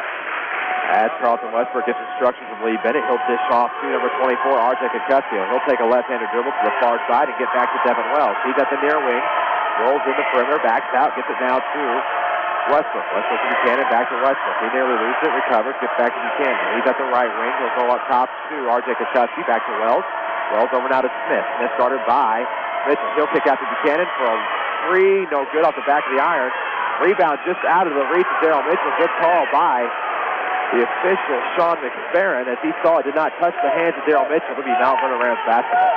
As Carlton Westbrook gets instructions from Lee Bennett, he'll dish off to number 24, R.J. Cuss. He'll take a left-handed dribble to the far side and get back to Devin Wells. He's at the near wing, rolls in the perimeter, backs out, gets it now to Westbrook. Westbrook to Buchanan, back to Westbrook. He nearly loses it, recovers, gets back to Buchanan. He's at the right wing. He'll go up top to R.J. Cuss, back to Wells. Wells over now to Smith. Smith started by Mitchell. He'll kick out to Buchanan for a three. No good off the back of the iron. Rebound just out of the reach of Daryl Mitchell. Good call by the official, Sean McFerrin, as he saw it did not touch the hands of Daryl Mitchell. It'll be Mount Vernon Rams basketball.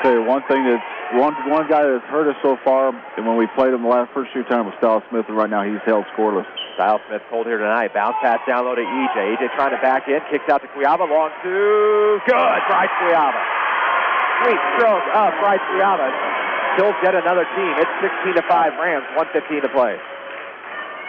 Okay, one guy that's hurt us so far, and when we played him the first few times was Stiles Smith, and right now he's held scoreless. Stiles Smith cold here tonight. Bounce pass down low to EJ. EJ trying to back in, kicks out to Squiaba, long two. Good, Bryce Squiaba. Sweet stroke of Bryce Squiaba. Kills yet another team. It's 16-5 Rams, 1:15 to play.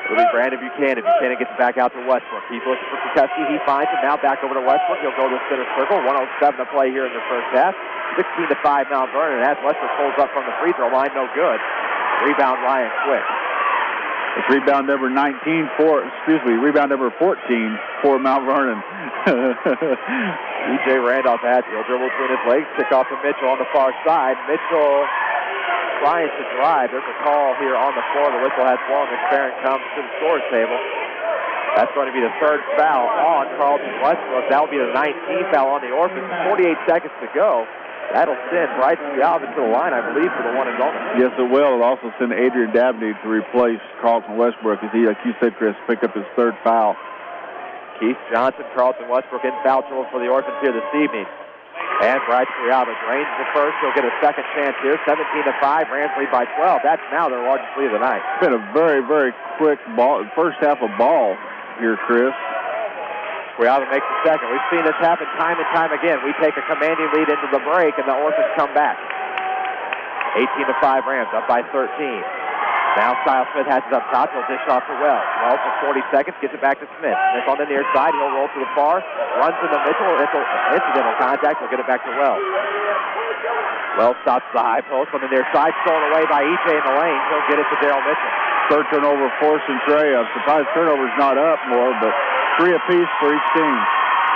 It'll be Brandon Buchanan. Buchanan gets back out to Westbrook. He's looking for Kukoski. He finds him. Now back over to Westbrook. He'll go to the center circle. 1:07 to play here in the first half. 16-5 Mount Vernon. As Westbrook pulls up from the free throw line, no good. Rebound Ryan Quick. It's rebound number 14 for Mount Vernon. E.J. Randolph Hatfield dribble between his legs. Kick off to Mitchell on the far side. Mitchell trying to drive. There's a call here on the floor. The whistle has blown. McFerrin comes to the scores table. That's going to be the third foul on Carlton Westbrook. That will be the 19th foul on the Orphans. 48 seconds to go. That'll send Bryce Squiaba to the line, I believe, for the one and only. Yes, it will. It'll also send Adrian Dabney to replace Carlton Westbrook as he, like you said, Chris, picked up his third foul. Keith Johnson, Carlton Westbrook in foul trouble for the Orphans here this evening. And Bryce Squiaba drains the first. He'll get a second chance here. 17-5. Rams lead by 12. That's now their largest lead of the night. It's been a very, very quick first half of ball here, Chris. Squiaba makes the second. We've seen this happen time and time again. We take a commanding lead into the break, and the Orphans come back. 18-5 Rams, up by 13. Now Stiles Smith has it up top. He'll dish off to Wells. Wells for 40 seconds, gets it back to Smith. Smith on the near side. He'll roll to the far. Runs into Mitchell. Incidental contact. He'll get it back to Wells. Wells stops the high post on the near side. Stolen away by EJ in the lane. He'll get it to Daryl Mitchell. Third turnover for Centralia. I'm surprised turnover's not up more, but 3 apiece for each team.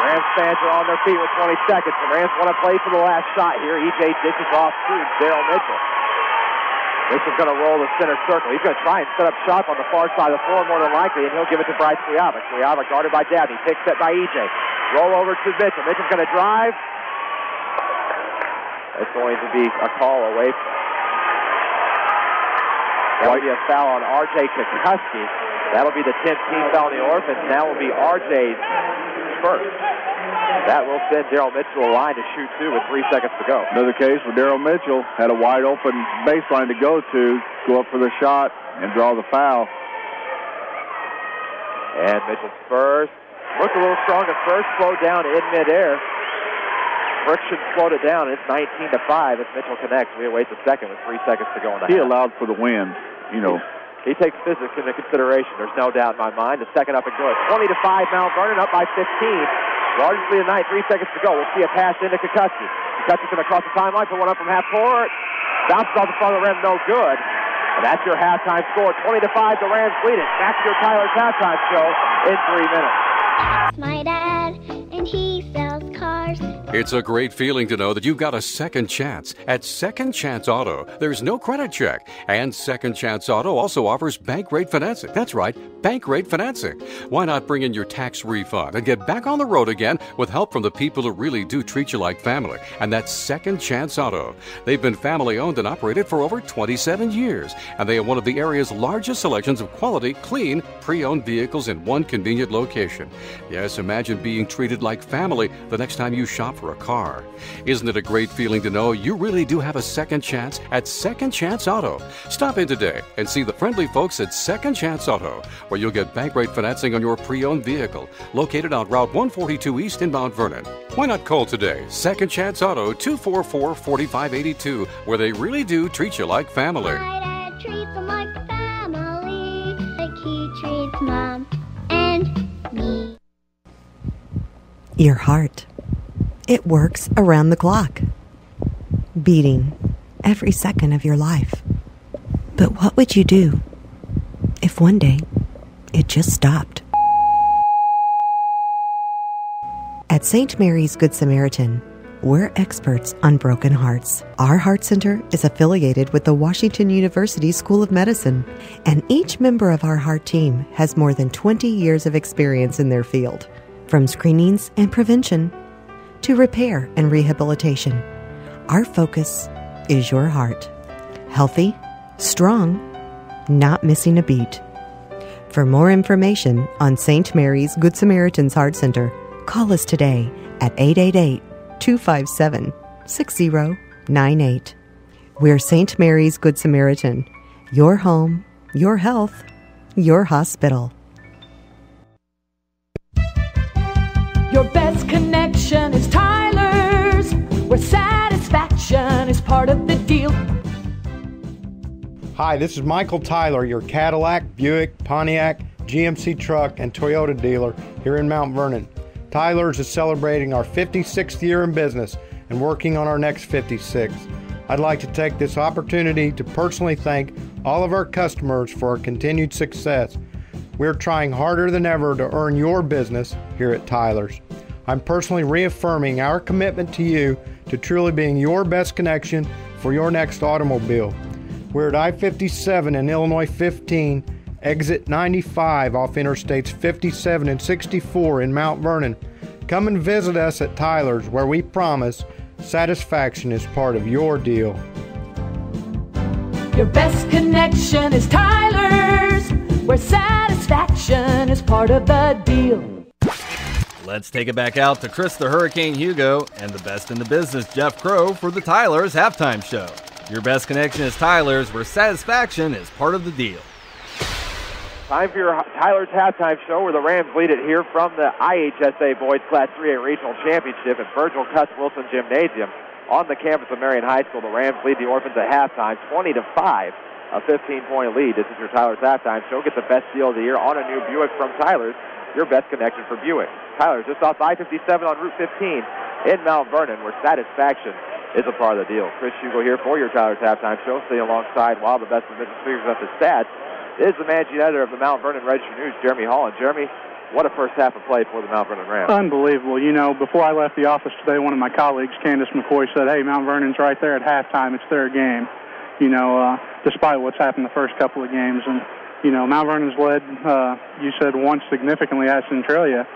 Rams fans are on their feet with 20 seconds. The Rams want to play for the last shot here. EJ dishes off to Daryl Mitchell. Mitchell's going to roll the center circle. He's going to try and set up shop on the far side of the floor more than likely, and he'll give it to Bryce Squiaba. Squiaba guarded by Dabney. Pick set by EJ. Roll over to Mitchell. Mitchell's going to drive. It's going to be a call away. That'll be a foul on R.J. Kukoski. That'll be the 10th team foul on the Orphans. Now will be R.J.'s first. That will send Daryl Mitchell a line to shoot two with 3 seconds to go. Another case where Daryl Mitchell had a wide open baseline to go up for the shot, and draw the foul. And Mitchell's first. Looked a little strong at first, slowed down in midair. Friction slowed it down. It's 19-5 as Mitchell connects. We await the second with 3 seconds to go in the half. He allowed for the win, He takes physics into consideration. There's no doubt in my mind. The second up and good. 20-5 Mount Vernon, up by 15. Largest lead of the night, 3 seconds to go. We'll see a pass into Kukoski. Kukoski's going to cross the timeline, put one up from half court. Bounces off the front of the rim, no good. And that's your halftime score. 20-5, the Rams lead it. Back to your Tyler's halftime show in 3 minutes. My dad, and he sells cars. It's a great feeling to know that you've got a second chance. At Second Chance Auto, there's no credit check. And Second Chance Auto also offers bank rate financing. That's right, bank rate financing. Why not bring in your tax refund and get back on the road again with help from the people who really do treat you like family? And that's Second Chance Auto. They've been family owned and operated for over 27 years. And they have one of the area's largest selections of quality, clean, pre-owned vehicles in one convenient location. Yes, imagine being treated like family the next time you shop for a car. Isn't it a great feeling to know you really do have a second chance at Second Chance Auto? Stop in today and see the friendly folks at Second Chance Auto, where you'll get bank rate financing on your pre-owned vehicle, located on Route 142 East in Mount Vernon. Why not call today? Second Chance Auto, 244-4582, where they really do treat you like family. My dad treats them like family, like he treats Mom and me. Your heart. It works around the clock, beating every second of your life. But what would you do if one day it just stopped? At St. Mary's Good Samaritan, we're experts on broken hearts. Our Heart Center is affiliated with the Washington University School of Medicine, and each member of our heart team has more than 20 years of experience in their field. From screenings and prevention to repair and rehabilitation, our focus is your heart. Healthy, strong, not missing a beat. For more information on St. Mary's Good Samaritan's Heart Center, call us today at 888-257-6098. We're St. Mary's Good Samaritan. Your home, your health, your hospital. Your best connection is Tyler's, where satisfaction is part of the deal. Hi, this is Michael Tyler, your Cadillac, Buick, Pontiac, GMC truck, and Toyota dealer here in Mount Vernon. Tyler's is celebrating our 56th year in business and working on our next 56th. I'd like to take this opportunity to personally thank all of our customers for our continued success. We're trying harder than ever to earn your business here at Tyler's. I'm personally reaffirming our commitment to you to truly being your best connection for your next automobile. We're at I-57 and Illinois 15, exit 95 off Interstates 57 and 64 in Mount Vernon. Come and visit us at Tyler's, where we promise satisfaction is part of your deal. Your best connection is Tyler's, where satisfaction is part of the deal. Let's take it back out to Chris the Hurricane Hugo and the best in the business, Jeff Crow, for the Tyler's Halftime Show. Your best connection is Tyler's, where satisfaction is part of the deal. Time for your Tyler's Halftime Show, where the Rams lead it here from the IHSA Boys Class 3A Regional Championship at Cuss Wilson Gymnasium on the campus of Marion High School. The Rams lead the Orphans at halftime, 20-5, a 15-point lead. This is your Tyler's Halftime Show. Get the best deal of the year on a new Buick from Tyler's, your best connection for Buick. Tyler's just off I-57 on Route 15 in Mount Vernon, where satisfaction is a part of the deal. Chris Hugo here for your Tyler's Halftime Show, sitting alongside while the best of business figures up the stats is the managing editor of the Mount Vernon Register News, Jeremy Hall. And Jeremy, what a first half of play for the Mount Vernon Rams. Unbelievable. You know, before I left the office today, one of my colleagues, Candace McCoy, said, hey, Mount Vernon's right there at halftime. It's their game, you know, despite what's happened the first couple of games. And, you know, Mount Vernon's led, you said, once significantly at Centralia,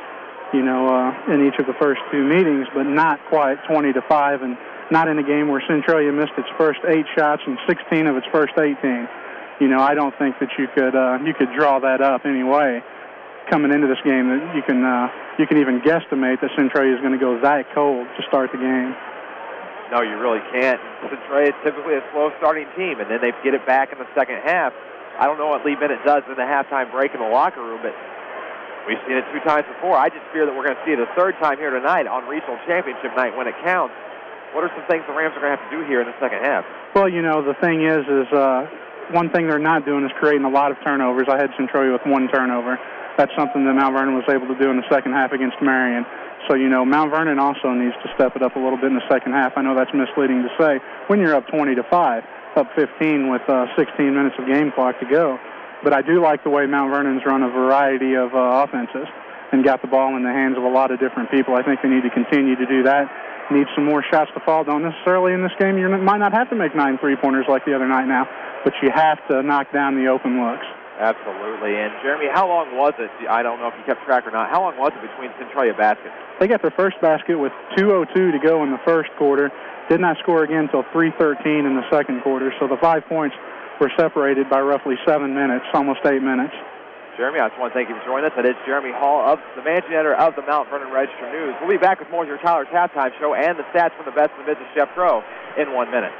you know, in each of the first two meetings, but not quite 20-5, and not in a game where Centralia missed its first 8 shots and 16 of its first 18. You know, I don't think that you could draw that up anyway coming into this game. That you can even guesstimate that Centralia is going to go that cold to start the game. No, you really can't. Centralia is typically a slow starting team, and then they get it back in the second half. I don't know what Lee Bennett does in the halftime break in the locker room, but we've seen it 2 times before. I just fear that we're going to see it a third time here tonight on regional championship night when it counts. What are some things the Rams are going to have to do here in the second half? Well, you know, the thing is one thing they're not doing is creating a lot of turnovers. I had Centralia with 1 turnover. That's something that Mount Vernon was able to do in the second half against Marion. So, you know, Mount Vernon also needs to step it up a little bit in the second half. I know that's misleading to say when you're up 20-5, up 15 with 16 minutes of game clock to go. But I do like the way Mount Vernon's run a variety of offenses and got the ball in the hands of a lot of different people. I think they need to continue to do that. Need some more shots to fall. Don't necessarily in this game. You might not have to make 9 3-pointers like the other night now, but you have to knock down the open looks. Absolutely. And, Jeremy, how long was it? I don't know if you kept track or not. How long was it between Centralia baskets? They got their first basket with 2:02 to go in the first quarter. Did not score again until 3:13 in the second quarter. So the 5 points were separated by roughly 7 minutes, almost 8 minutes. Jeremy, I just want to thank you for joining us. That is Jeremy Hall, of the managing editor of the Mount Vernon Register News. We'll be back with more of your Tyler's Halftime Show and the stats from the best in the business, Jeff Crow, in 1 minute.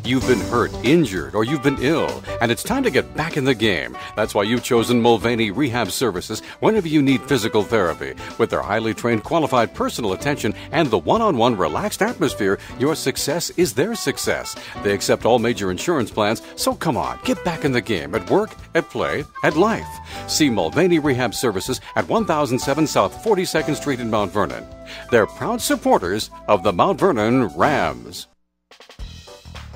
You've been hurt, injured, or you've been ill, and it's time to get back in the game. That's why you've chosen Mulvaney Rehab Services whenever you need physical therapy. With their highly trained, qualified personal attention and the one-on-one relaxed atmosphere, your success is their success. They accept all major insurance plans, so come on, get back in the game at work, at play, at life. See Mulvaney Rehab Services at 1007 South 42nd Street in Mount Vernon. They're proud supporters of the Mount Vernon Rams.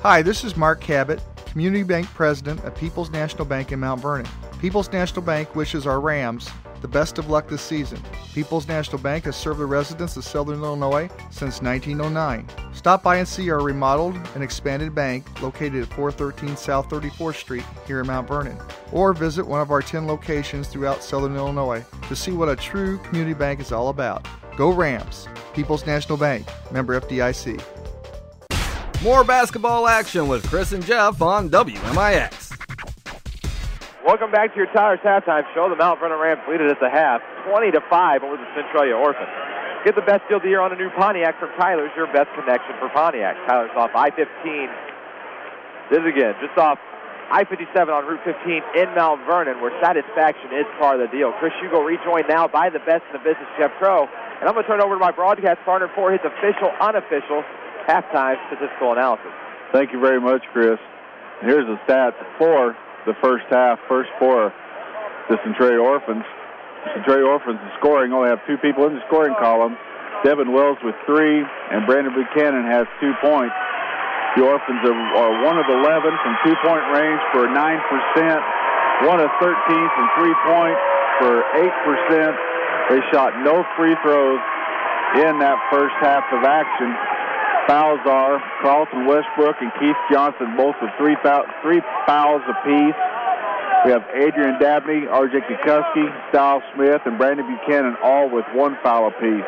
Hi, this is Mark Cabot, Community Bank President of People's National Bank in Mount Vernon. People's National Bank wishes our Rams the best of luck this season. People's National Bank has served the residents of Southern Illinois since 1909. Stop by and see our remodeled and expanded bank located at 413 South 34th Street here in Mount Vernon, or visit one of our 10 locations throughout Southern Illinois to see what a true community bank is all about. Go Rams! People's National Bank, member FDIC. More basketball action with Chris and Jeff on WMIX. Welcome back to your Tyler's halftime show. The Mount Vernon Rams lead it at the half, 20-5 over the Centralia Orphans. Get the best deal of the year on a new Pontiac from Tyler's, your best connection for Pontiac. Tyler's off I-15. This again, just off I-57 on Route 15 in Mount Vernon, where satisfaction is part of the deal. Chris Hugo rejoined now by the best in the business, Jeff Crow. And I'm going to turn it over to my broadcast partner for his official, unofficial halftime statistical analysis. Thank you very much, Chris. Here's the stats for the first half, first for the Centralia Orphans. The Centralia Orphans is scoring, only have two people in the scoring column. Devin Wells with 3, and Brandon Buchanan has 2 points. The Orphans are 1 of 11 from 2-point range for 9%, 1 of 13 from 3-point for 8%. They shot no free throws in that first half of action. Fouls are Carlton Westbrook and Keith Johnson, both with 3 fouls apiece. We have Adrian Dabney, R.J. Kukuski, Sal Smith, and Brandon Buchanan, all with 1 foul apiece.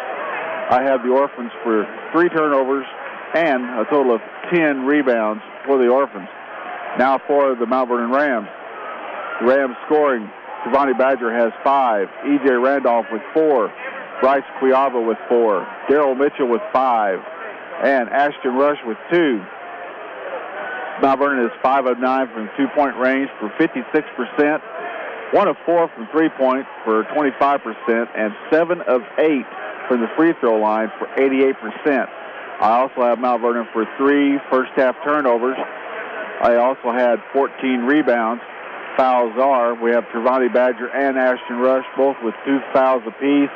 I have the Orphans for 3 turnovers and a total of 10 rebounds for the Orphans. Now for the Mount Vernon Rams. The Rams scoring. Giovanni Badger has 5. E.J. Randolph with 4. Bryce Quiava with 4. Daryl Mitchell with 5. And Ashton Rush with 2. Mount Vernon is 5 of 9 from 2-point range for 56%, 1 of 4 from 3-point for 25%, and 7 of 8 from the free throw line for 88%. I also have Mount Vernon for 3 first-half turnovers. I also had 14 rebounds. Fouls are, we have Trevante Badger and Ashton Rush, both with 2 fouls apiece.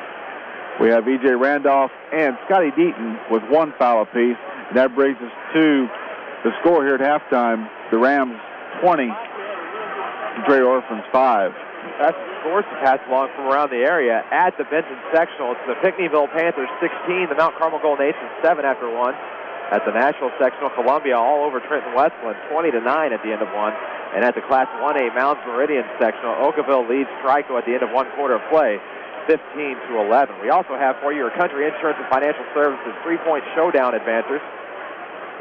We have E.J. Randolph and Scotty Deaton with 1 foul apiece. And that brings us to the score here at halftime. The Rams 20, Centralia Orphans 5. That's the scores to pass along from around the area. At the Benton sectional, it's the Pinckneyville Panthers 16, the Mount Carmel Golden Nations 7 after 1. At the national sectional, Columbia all over Trenton Westland 20-9 at the end of 1. And at the Class 1A Mounds Meridian sectional, Oakville leads Trico at the end of 1 quarter of play, 15-11. We also have for you your Country Insurance and Financial Services 3-point showdown advancers.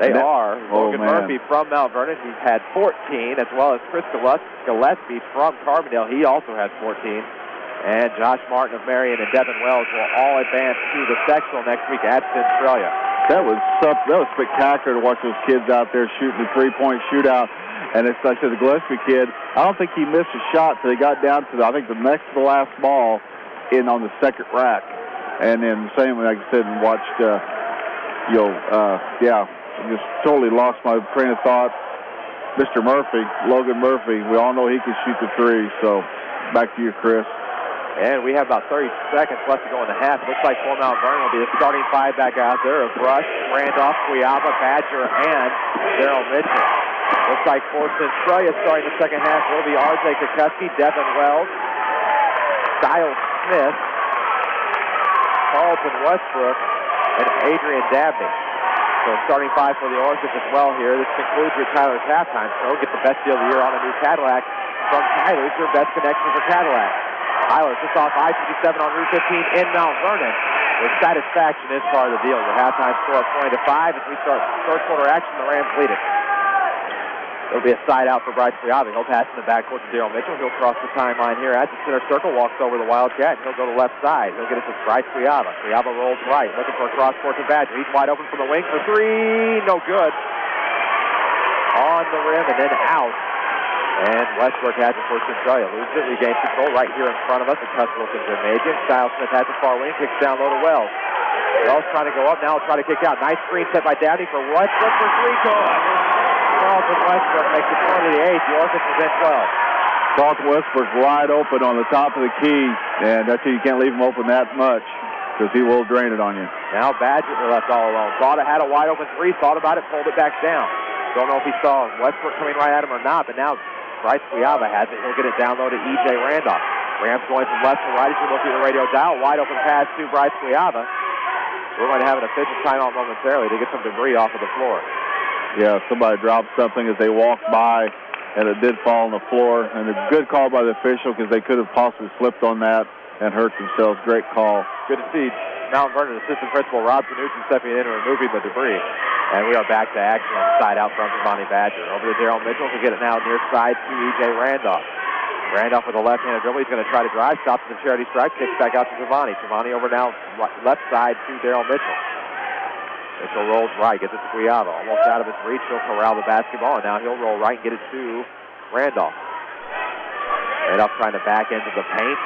They are Logan Murphy from Mount Vernon. He's had 14, as well as Chris Gillespie from Carbondale. He also has 14. And Josh Martin of Marion and Devin Wells will all advance to the sectional next week at Centralia. That was spectacular to watch those kids out there shooting the 3-point shootout. And it's like I said, the Gillespie kid, I don't think he missed a shot until he got down to, I think, the next to the last ball in on the second rack. And then the same, like I said, and watched, just totally lost my train of thought. Mr. Murphy, Logan Murphy, we all know he can shoot the 3. So back to you, Chris. And we have about 30 seconds left to go in the half. Looks like for Mount Vernon will be the starting 5 back out there of Rush, Randolph, Quiava, Badger, and Daryl Mitchell. Looks like for Centralia starting the second half will be R.J. Kukuski, Devin Wells, Kyle Smith, Carlton Westbrook, and Adrian Dabney. So starting 5 for the Orphans as well here. This concludes your Tyler's halftime show. Get the best deal of the year on a new Cadillac from Tyler's, your best connection for Cadillac. Tyler's just off I-57 on Route 15 in Mount Vernon, where satisfaction is part of the deal. The halftime score of 20-5 as we start third quarter action. The Rams lead it. There'll be a side out for Bryce Quiava. He'll pass in the backcourt to Daryl Mitchell. He'll cross the timeline here at the center circle, walks over the Wildcat, and he'll go to the left side. He'll get it to Bryce Quiava. Quiava rolls right, looking for a cross court to Badger. He's wide open from the wing for 3. No good. on the rim and then out. And Westbrook has it for Centralia. Loses it, regains control right here in front of us at Cuss Wilson Gymnasium. Kyle Smith has the far wing, kicks down low to Wells. Wells trying to go up, now he'll try to kick out. Nice screen set by Downey for Westbrook for three. Good. Carlton Westbrook makes it 20-8. The Orphans within 12. Carlton Westbrook wide open on the top of the key, and that's you can't leave him open that much because he will drain it on you. Now Badger left all alone. Thought it had a wide open three, thought about it, pulled it back down. Don't know if he saw Westbrook coming right at him or not, but now Bryce Cuiava has it. He'll get it down low to E.J. Randolph. Rams going from left to right as you look at the radio dial. Wide open pass to Bryce Cuiava. We're going to have an official timeout momentarily to get some debris off of the floor. Yeah, somebody dropped something as they walked by, and it did fall on the floor. And a good call by the official because they could have possibly slipped on that and hurt themselves. Great call. Good to see Mount Vernon Assistant Principal Rob Panucci stepping in and removing the debris. And we are back to action on the side out front for Monty Badger. Over to Daryl Mitchell to get it now near side to E.J. Randolph. Randolph with a left-handed dribble. He's going to try to drive. Stops the charity stripe. Kicks back out to Giovanni. Giovanni over now left side to Daryl Mitchell. Mitchell rolls right. Gets it to Cuiava. Almost out of his reach. He'll corral the basketball. And now he'll roll right and get it to Randolph. Randolph trying to back into the paint.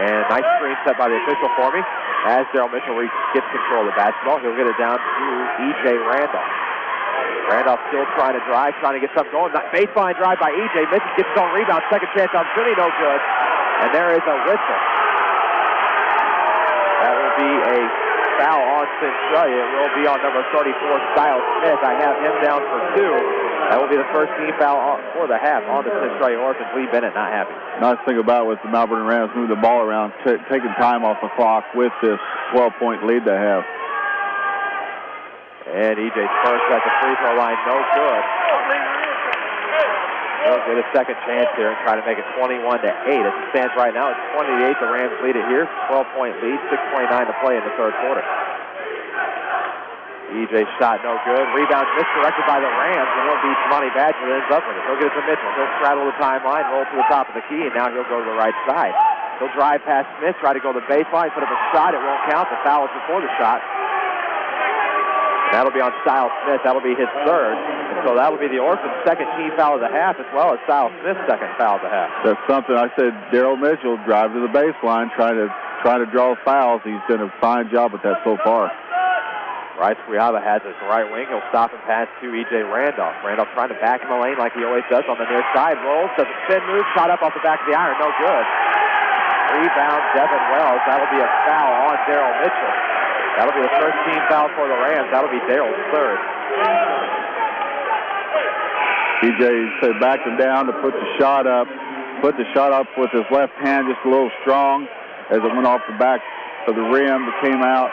And nice screen set by the official for me. As Daryl Mitchell gets control of the basketball, he'll get it down to E.J. Randolph. Randolph still trying to drive, trying to get something going. Baseline drive by E.J. Misses, gets his own rebound. Second chance opportunity, no good. And there is a whistle. That will be a foul on Centralia. It will be on number 34, Stiles Smith. I have him down for 2. That will be the first team foul for the half on the Centralia Orphans. Lee Bennett not happy. Nice thing about it was the Mount Vernon Rams moved the ball around, taking time off the clock with this 12-point lead they have. And E.J.'s first at the free throw line, no good. He'll get a second chance here and try to make it 21-8. As it stands right now, it's 28. The Rams lead it here. 12-point lead, 6:29 to play in the third quarter. E.J.'s shot no good. Rebound misdirected by the Rams, and it'll be Monty Badger that ends up with it. He'll get it to Mitchell. He'll straddle the timeline, roll to the top of the key, and now he'll go to the right side. He'll drive past Smith, try to go to the baseline, put up a shot. It won't count. The foul is before the shot. That'll be on Stiles Smith. That'll be his third. And so that'll be the Orphans' second team foul of the half, as well as Stiles Smith's second foul of the half. That's something I said. Daryl Mitchell drive to the baseline, trying to draw fouls. He's done a fine job with that so far. Bryce Cuiava has his right wing. He'll stop and pass to E.J. Randolph. Randolph trying to back in the lane like he always does on the near side. Rolls, does a spin move, shot up off the back of the iron, no good. Rebound, Devin Wells. That'll be a foul on Daryl Mitchell. That'll be the first team foul for the Rams. That'll be Daryl's third. E.J. backed him down to put the shot up. Put the shot up with his left hand just a little strong as it went off the back of the rim. It came out.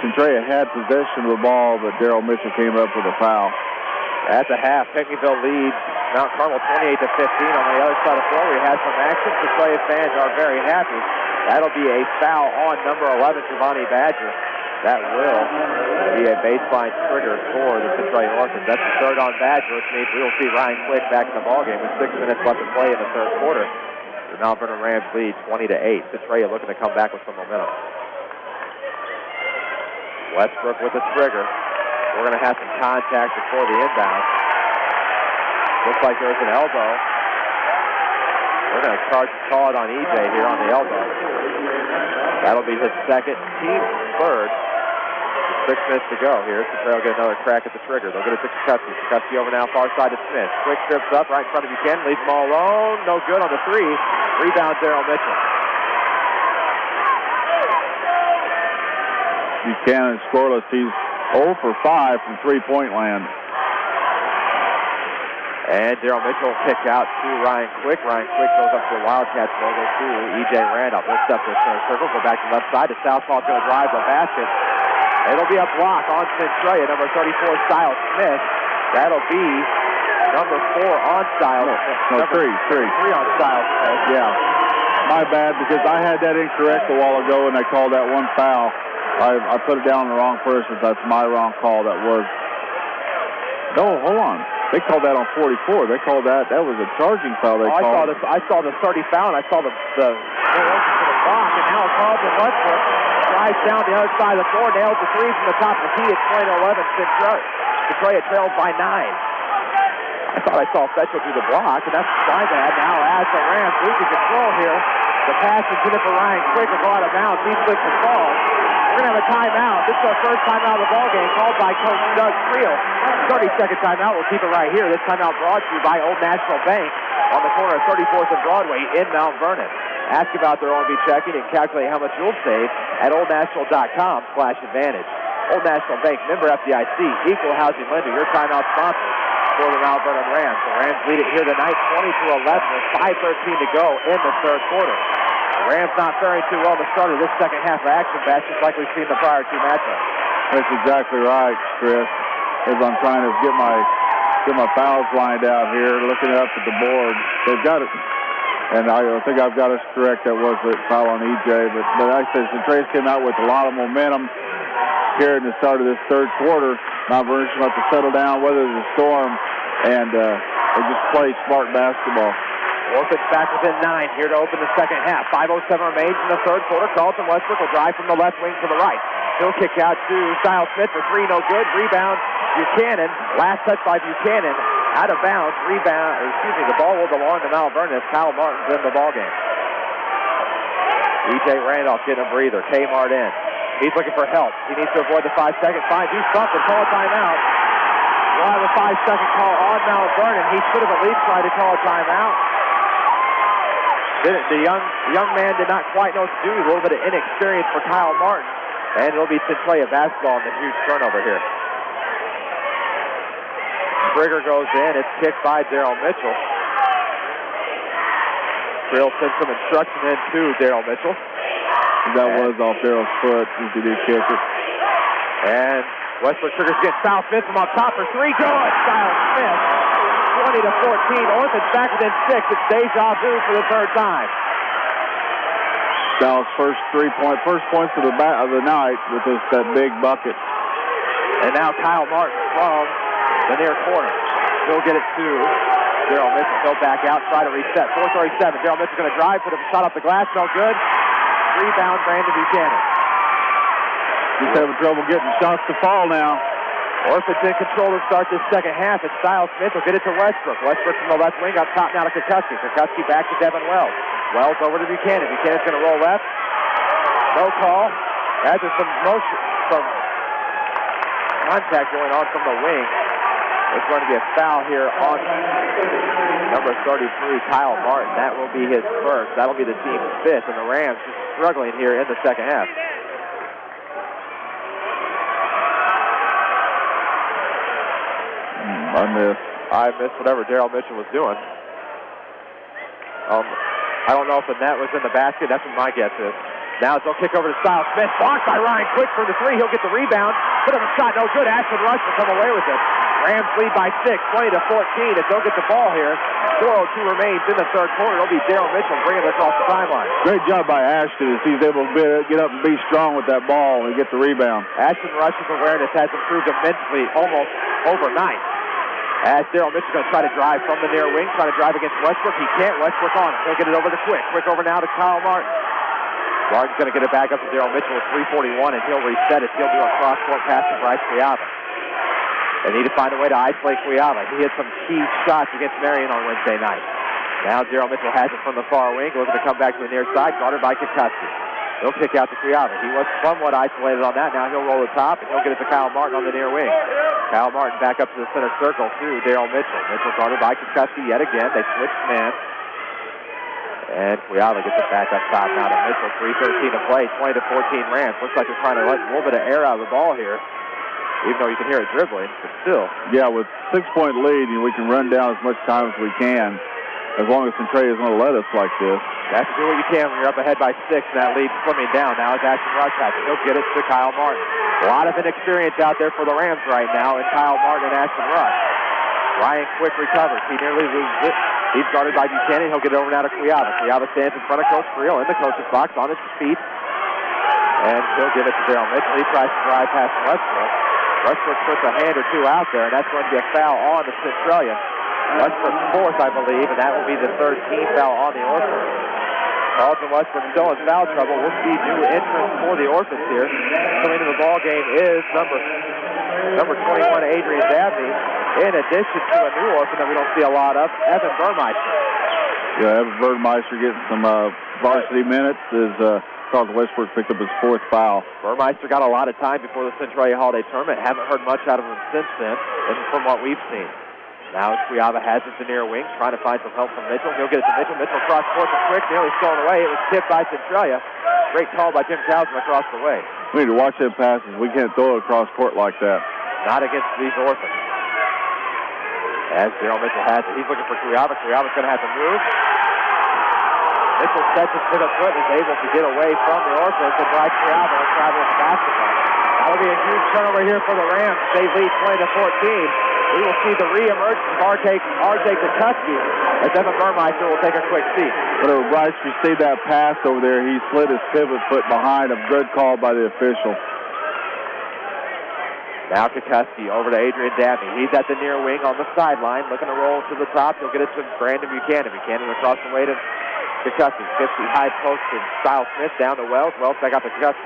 Centralia had possession of the ball, but Daryl Mitchell came up with a foul. At the half, Pinckneyville leads Mount Carmel 28-15 on the other side of the floor. We had some action. Centralia fans are very happy. That'll be a foul on number 11, Giovanni Badger. That will be a baseline trigger for the Centralia Orphans. That's the third on Badger, which means we will see Ryan Quick back in the ballgame with 6 minutes left to play in the third quarter. The Mount Vernon Rams lead 20-8. Centralia looking to come back with some momentum. Westbrook with the trigger. We're going to have some contact before the inbound. Looks like there's an elbow. We're going to call it on E.J. here on the elbow. That'll be his second, team third. 6 minutes to go here. Centralia will get another crack at the trigger. They'll get it to Cussy. Cussy over now, far side to Smith. Quick trips up right in front of Buchanan. Leaves them all alone. No good on the three. Rebound, Daryl Mitchell. Buchanan scoreless. He's 0 for 5 from three-point land. And Daryl Mitchell will kick out to Ryan Quick. Ryan Quick goes up to the Wildcats logo to E.J. Randolph. They'll step to the center circle, go back to the left side. The southpaw is going to drive the basket. It'll be a block on Centralia, number 34, Stiles Smith. That'll be number 4 on Stiles. No, three on Stiles Smith. Yeah. My bad, because I had that incorrect a while ago, and I called that one foul. I put it down on the wrong person. That's my wrong call. That was. No, hold on. They called that on 44. They called that was a charging foul. I saw the 30 foul, and I saw the block, and now Carlton Westbrook drives down the other side of the floor, nails the three from the top of the key. It's 20-11. Centralia trails by 9. I thought I saw Fetchel do the block, and that's trying that. Now as the Rams losing control here, the pass is in it for Ryan Quick will go out of bounds. He slips and falls. We're going to have a timeout. This is our first timeout of the ballgame called by Coach Doug Creel. 30-second timeout. We'll keep it right here. This timeout brought to you by Old National Bank on the corner of 34th and Broadway in Mount Vernon. Ask about their O&B checking and calculate how much you'll save at oldnational.com/advantage. Old National Bank, member FDIC, equal housing lender, your timeout sponsor for the Mount Vernon Rams. The Rams lead it here tonight 20-11 with 5:13 to go in the third quarter. The Rams not faring too well to start of this second half of action, Bash, just like we've seen the prior two matchups. That's exactly right, Chris. As I'm trying to get my fouls lined out here, looking up at the board, they've got it. And I think I've got us correct. That was a foul on EJ. But like I said, Centralia came out with a lot of momentum here in the start of this third quarter. Mount Vernon's going to have to settle down, weather the storm, and they just play smart basketball. Orphans back within 9 here to open the second half. 5:07 remains in the third quarter. Carlton Westbrook will drive from the left wing to the right. He'll kick out to Stiles Smith for 3, no good. Rebound, Buchanan. Last touch by Buchanan. Out of bounds. The ball will belong to Mount Vernon as Kyle Martin's in the ballgame. E.J. Randolph getting a breather. Kmart in. He's looking for help. He needs to avoid the 5-second fine. Do something. Call a timeout. We'll have a 5-second call on Mount Vernon. He should have at least tried to call a timeout. The young man did not quite know what to do. A little bit of inexperience for Kyle Martin. And it'll be Centralia basketball in the huge turnover here. Trigger goes in. It's kicked by Daryl Mitchell. Creel sends some instruction in to Daryl Mitchell. That was off Daryl's foot. He did kick it. And Westbrook triggers against Stiles Smith from up top for 3. Good. Stiles Smith. 20-14. Orphans back within 6. It's deja vu for the third time. Stiles' first points of the night with that big bucket. And now Kyle Martin from the near corner. He'll get it to Daryl Mitchell. He'll back out, try to reset. 4:37. Daryl Mitchell's going to drive, put a shot off the glass. No good. Rebound, Brandon Buchanan. He's having trouble getting shots to fall now. Orphans in control to start this second half. It's Stiles Smith. Will get it to Westbrook. Westbrook from the left wing up top now to Kukuski. Kukuski back to Devin Wells. Wells over to Buchanan. Buchanan's going to roll left. No call. As there's some contact going on from the wing. There's going to be a foul here on number 33, Kyle Martin. That will be his first. That'll be the team's 5th, and the Rams just struggling here in the second half. I missed whatever Daryl Mitchell was doing. I don't know if the net was in the basket. That's what my guess is. Now it's a kick over to Stiles Smith. Blocked by Ryan Quick for the 3. He'll get the rebound. Put up a shot. No good. Ashton Rush will come away with it. Rams lead by 6, 20-14. If they'll get the ball here, 4:02 remains in the third quarter. It'll be Daryl Mitchell bringing it across the timeline. Great job by Ashton as he's able to get up and be strong with that ball and get the rebound. Ashton Rush's awareness has improved immensely almost overnight. As Daryl Mitchell's going to try to drive from the near wing, trying to drive against Westbrook. He can't. Westbrook on it. He'll get it over to Quick. Quick over now to Kyle Martin. Martin's going to get it back up to Daryl Mitchell with 3:41, and he'll reset it. He'll do a cross-court pass to Bryce Cuiava. They need to find a way to isolate Cuiava. He hit some key shots against Marion on Wednesday night. Now Daryl Mitchell has it from the far wing, looking to come back to the near side, guarded by Kukuski. He'll kick out to Cuiava. He was somewhat isolated on that. Now he'll roll the top, and he'll get it to Kyle Martin on the near wing. Kyle Martin back up to the center circle to Daryl Mitchell. Mitchell guarded by Kukuski yet again. They switch man. And Cuiava gets it back up top now to Mitchell. 3:13 to play. 20-14 Rams. Looks like they're trying to let a little bit of air out of the ball here, even though you can hear it dribbling, but still. Yeah, with 6-point lead, we can run down as much time as we can, as long as Centralia is going to let us like this. You have to do what you can when you're up ahead by 6, and that lead slimming down. Now as Ashton Rush has it. He'll get it to Kyle Martin. A lot of inexperience out there for the Rams right now, and Kyle Martin and Ashton Rush. Ryan Quick recovers. He nearly loses it. He's guarded by Buchanan. He'll get it over now to Cuiava. Cuiava stands in front of Coach Creel in the coach's box on his feet. And he'll give it to Daryl Mitchell. He tries to drive past Westbrook. Westbrook puts a hand or two out there, and that's going to be a foul on the Centralia. Westbrook's 4th, I believe, and that will be the 3rd team foul on the Orphans. Carlton Westbrook still in foul trouble. We'll see new entrants for the Orphans here. Coming into the ball game is number 21, Adrian Dabney, in addition to a new orphan that we don't see a lot of, Evan Burmeister. Yeah, Evan Burmeister getting some varsity minutes as Carlton Westbrook picked up his 4th foul. Burmeister got a lot of time before the Centralia Holiday Tournament. Haven't heard much out of him since then, and from what we've seen. Now Cuiava has it to near wing, trying to find some help from Mitchell. He'll get it to Mitchell. Mitchell across court and quick, nearly stolen away. It was tipped by Centralia. Great call by Tim Townsend across the way. We need to watch them passes. We can't throw it across court like that. Not against these Orphans. As Daryl Mitchell has it, he's looking for Cuiava. Cuiava's going to have to move. Mitchell sets his pivot foot and is able to get away from the Orphans and drive Cuiava and travel with the basketball. That'll be a huge turnover here for the Rams. They lead 20-14. We will see the re-emergence of R.J. Kutusky as Evan Burmeister will take a quick seat. Whenever Bryce received that pass over there, he slid his pivot foot behind him. Good call by the official. Now Kutusky over to Adrian Dabney. He's at the near wing on the sideline, looking to roll to the top. He'll get it to Brandon Buchanan. Buchanan across the way to Kutusky. 50 high post to Stiles Smith down to Wells. Wells back out to Kutusky.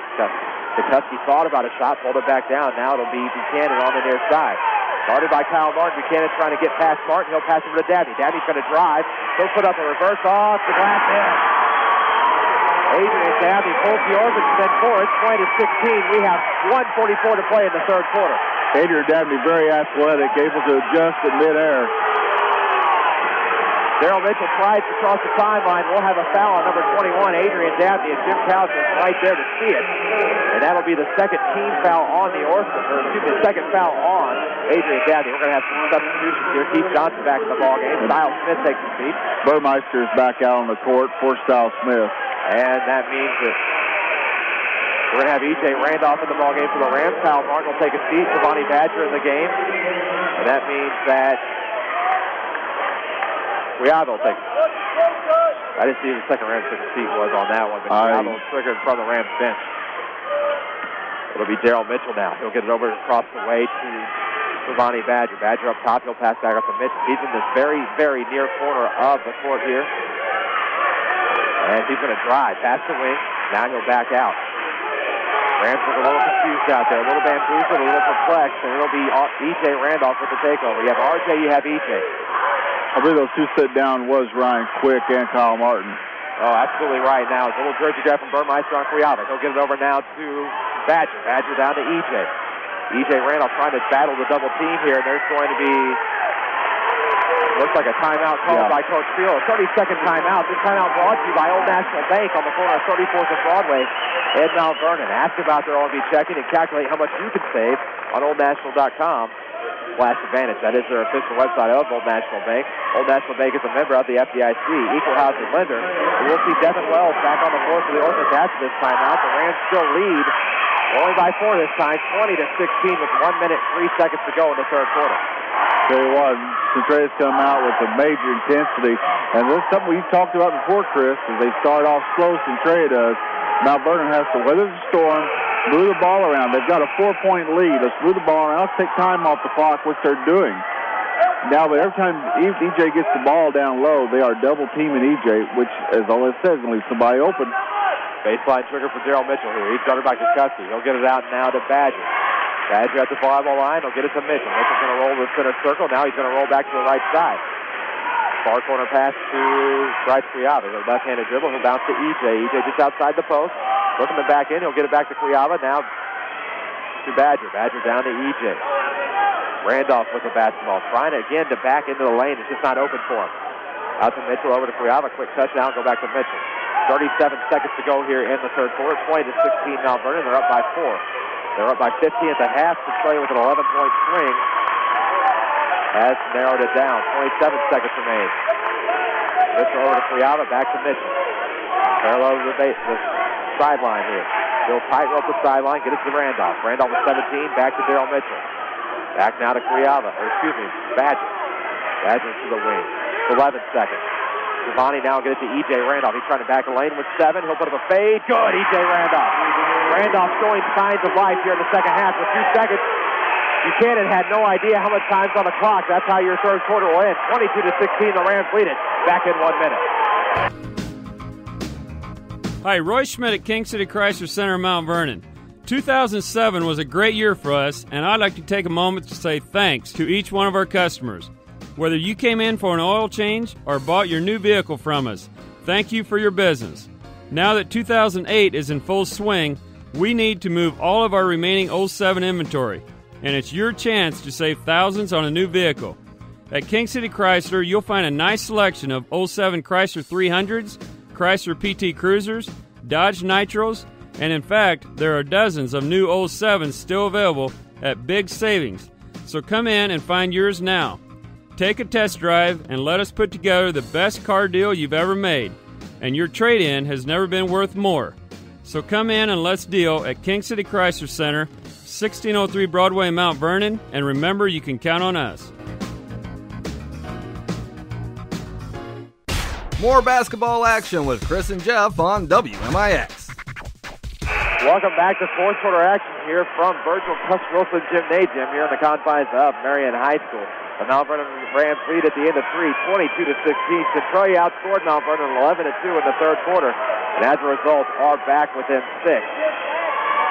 Kutusky thought about a shot, pulled it back down. Now it'll be Buchanan on the near side. Guarded by Kyle Martin. Buchanan trying to get past Martin. He'll pass over to Dabney. Dabney's going to drive. He'll put up a reverse off the glass end. Adrian Dabney pulls the Orphans and then forward. 20-16. We have 1:44 to play in the third quarter. Adrian Dabney very athletic, able to adjust in midair. Daryl Mitchell slides across the timeline. We'll have a foul on number 21, Adrian Dabney, and Jim Townsend right there to see it. And that'll be the second team foul on the Orphans, or excuse me, the second foul on Adrian Dabney. We're going to have some substitutions here. Keith Johnson back in the ballgame. Stiles Smith takes the seat. Burmeister is back out on the court for Stiles Smith. And that means that we're going to have E.J. Randolph in the ballgame for the Rams. Kyle Martin will take a seat. Giovanni Badger in the game. And that means that Cuiava will take it. I didn't see who the second Rams took a seat was on that one, but Cuiava will trigger in front of the Rams bench. It'll be Daryl Mitchell now. He'll get it over across the way to Giovanni Badger. Badger up top. He'll pass back up to Mitchell. He's in this very, very near corner of the court here. And he's going to drive past the wing. Now he'll back out. Rams look a little confused out there, a little bamboozled, a little perplexed, and it'll be E.J. Randolph with the takeover. You have R.J., you have E.J. I believe those two sit down was Ryan Quick and Kyle Martin. Oh, absolutely right. Now it's a little jersey grab from Burmeister on Cuiava. He'll get it over now to Badger. Badger down to E.J. E.J. Randolph trying to battle the double team here. There's going to be, looks like a timeout called by Coach Field. A 30-second timeout. This timeout brought to you by Old National Bank on the corner of 34th and Broadway in Mount Vernon. Ask about their OMB checking and calculate how much you can save on oldnational.com/advantage. That is their official website of Old National Bank. Old National Bank is a member of the FDIC, equal housing lender. We'll see Devin Wells back on the floor for the Orphans after this timeout. The Rams still lead, only by 4 this time, 20-16 with 1 minute, 3 seconds to go in the third quarter. Tell you what, Centralia's come out with a major intensity, and this is something we've talked about before, Chris, as they start off slow, Centralia does. Mount Vernon has to weather the storm, move the ball around. They've got a 4-point lead. Let's move the ball around. Let's take time off the clock, which they're doing. Now, but every time EJ gets the ball down low, they are double teaming EJ, which, as all it says, going to leave somebody open. Baseline trigger for Daryl Mitchell here. He's got it back to Kutusky. He'll get it out now to Badger. Badger at the volleyball line. He'll get it to Mitchell. Mitchell's going to roll to the center circle. Now he's going to roll back to the right side. Far corner pass to Bryce Cuiava. He'll left-handed dribble. He'll bounce to EJ. EJ just outside the post. Looking to back in. He'll get it back to Cuiava. Now to Badger. Badger down to EJ. Randolph with the basketball. Trying again to back into the lane. It's just not open for him. Out to Mitchell. Over to Cuiava. Quick touchdown. Go back to Mitchell. 37 seconds to go here in the third quarter. 20-16 Mount Vernon. They're up by 4. They're up by 15 at the half. Centralia with an 11-point swing has narrowed it down. 27 seconds remain. Mitchell over to Cuiava. Back to Mitchell. Parallel to the sideline here. He'll tightrope the sideline. Get it to Randolph. Randolph with 17. Back to Daryl Mitchell. Back now to Cuiava. Badger. Badger to the wing. 11 seconds. Giovanni now get it to E.J. Randolph. He's trying to back the lane with 7. He'll put up a fade. Good, E.J. Randolph. Randolph showing signs of life here in the second half with 2 seconds. Buchanan had no idea how much time's on the clock. That's how your third quarter will end. 22-16, the Rams lead it. Back in 1 minute. Hi, Roy Schmidt at King City Chrysler Center in Mount Vernon. 2007 was a great year for us, and I'd like to take a moment to say thanks to each one of our customers. Whether you came in for an oil change or bought your new vehicle from us, thank you for your business. Now that 2008 is in full swing, we need to move all of our remaining 07 inventory, and it's your chance to save thousands on a new vehicle. At King City Chrysler, you'll find a nice selection of 07 Chrysler 300s, Chrysler PT Cruisers, Dodge Nitros, and in fact, there are dozens of new 07s still available at big savings. So come in and find yours now. Take a test drive and let us put together the best car deal you've ever made. And your trade-in has never been worth more. So come in and let's deal at King City Chrysler Center, 1603 Broadway in Mount Vernon, and remember, you can count on us. More basketball action with Chris and Jeff on WMIX. Welcome back to fourth quarter action here from Virgil Cuss Wilson Gymnasium here in the confines of Marion High School. The Mount Vernon Rams lead at the end of 3, 22-16. Centralia outscored Mount Vernon 11-2 in the third quarter, and as a result are back within 6.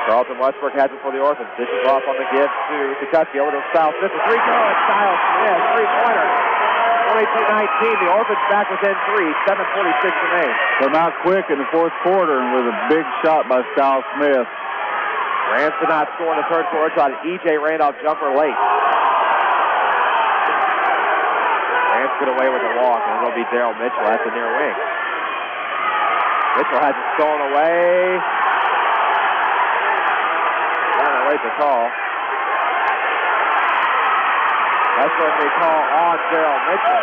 Carlton Westbrook has it for the Orphans. Dishes off on the give to Kentucky over to Styles Smith. The three-pointer at Styles Smith. Three-pointer. 22-19. The Orphans back within 3. 7:46 remain. Come out quick in the fourth quarter and with a big shot by Styles Smith. Rams did not score in the third quarter. Shot an E.J. Randolph jumper late. Rams get away with a walk, and it'll be Daryl Mitchell at the near wing. Mitchell has it stolen away. The call. That's what they call on Daryl Mitchell.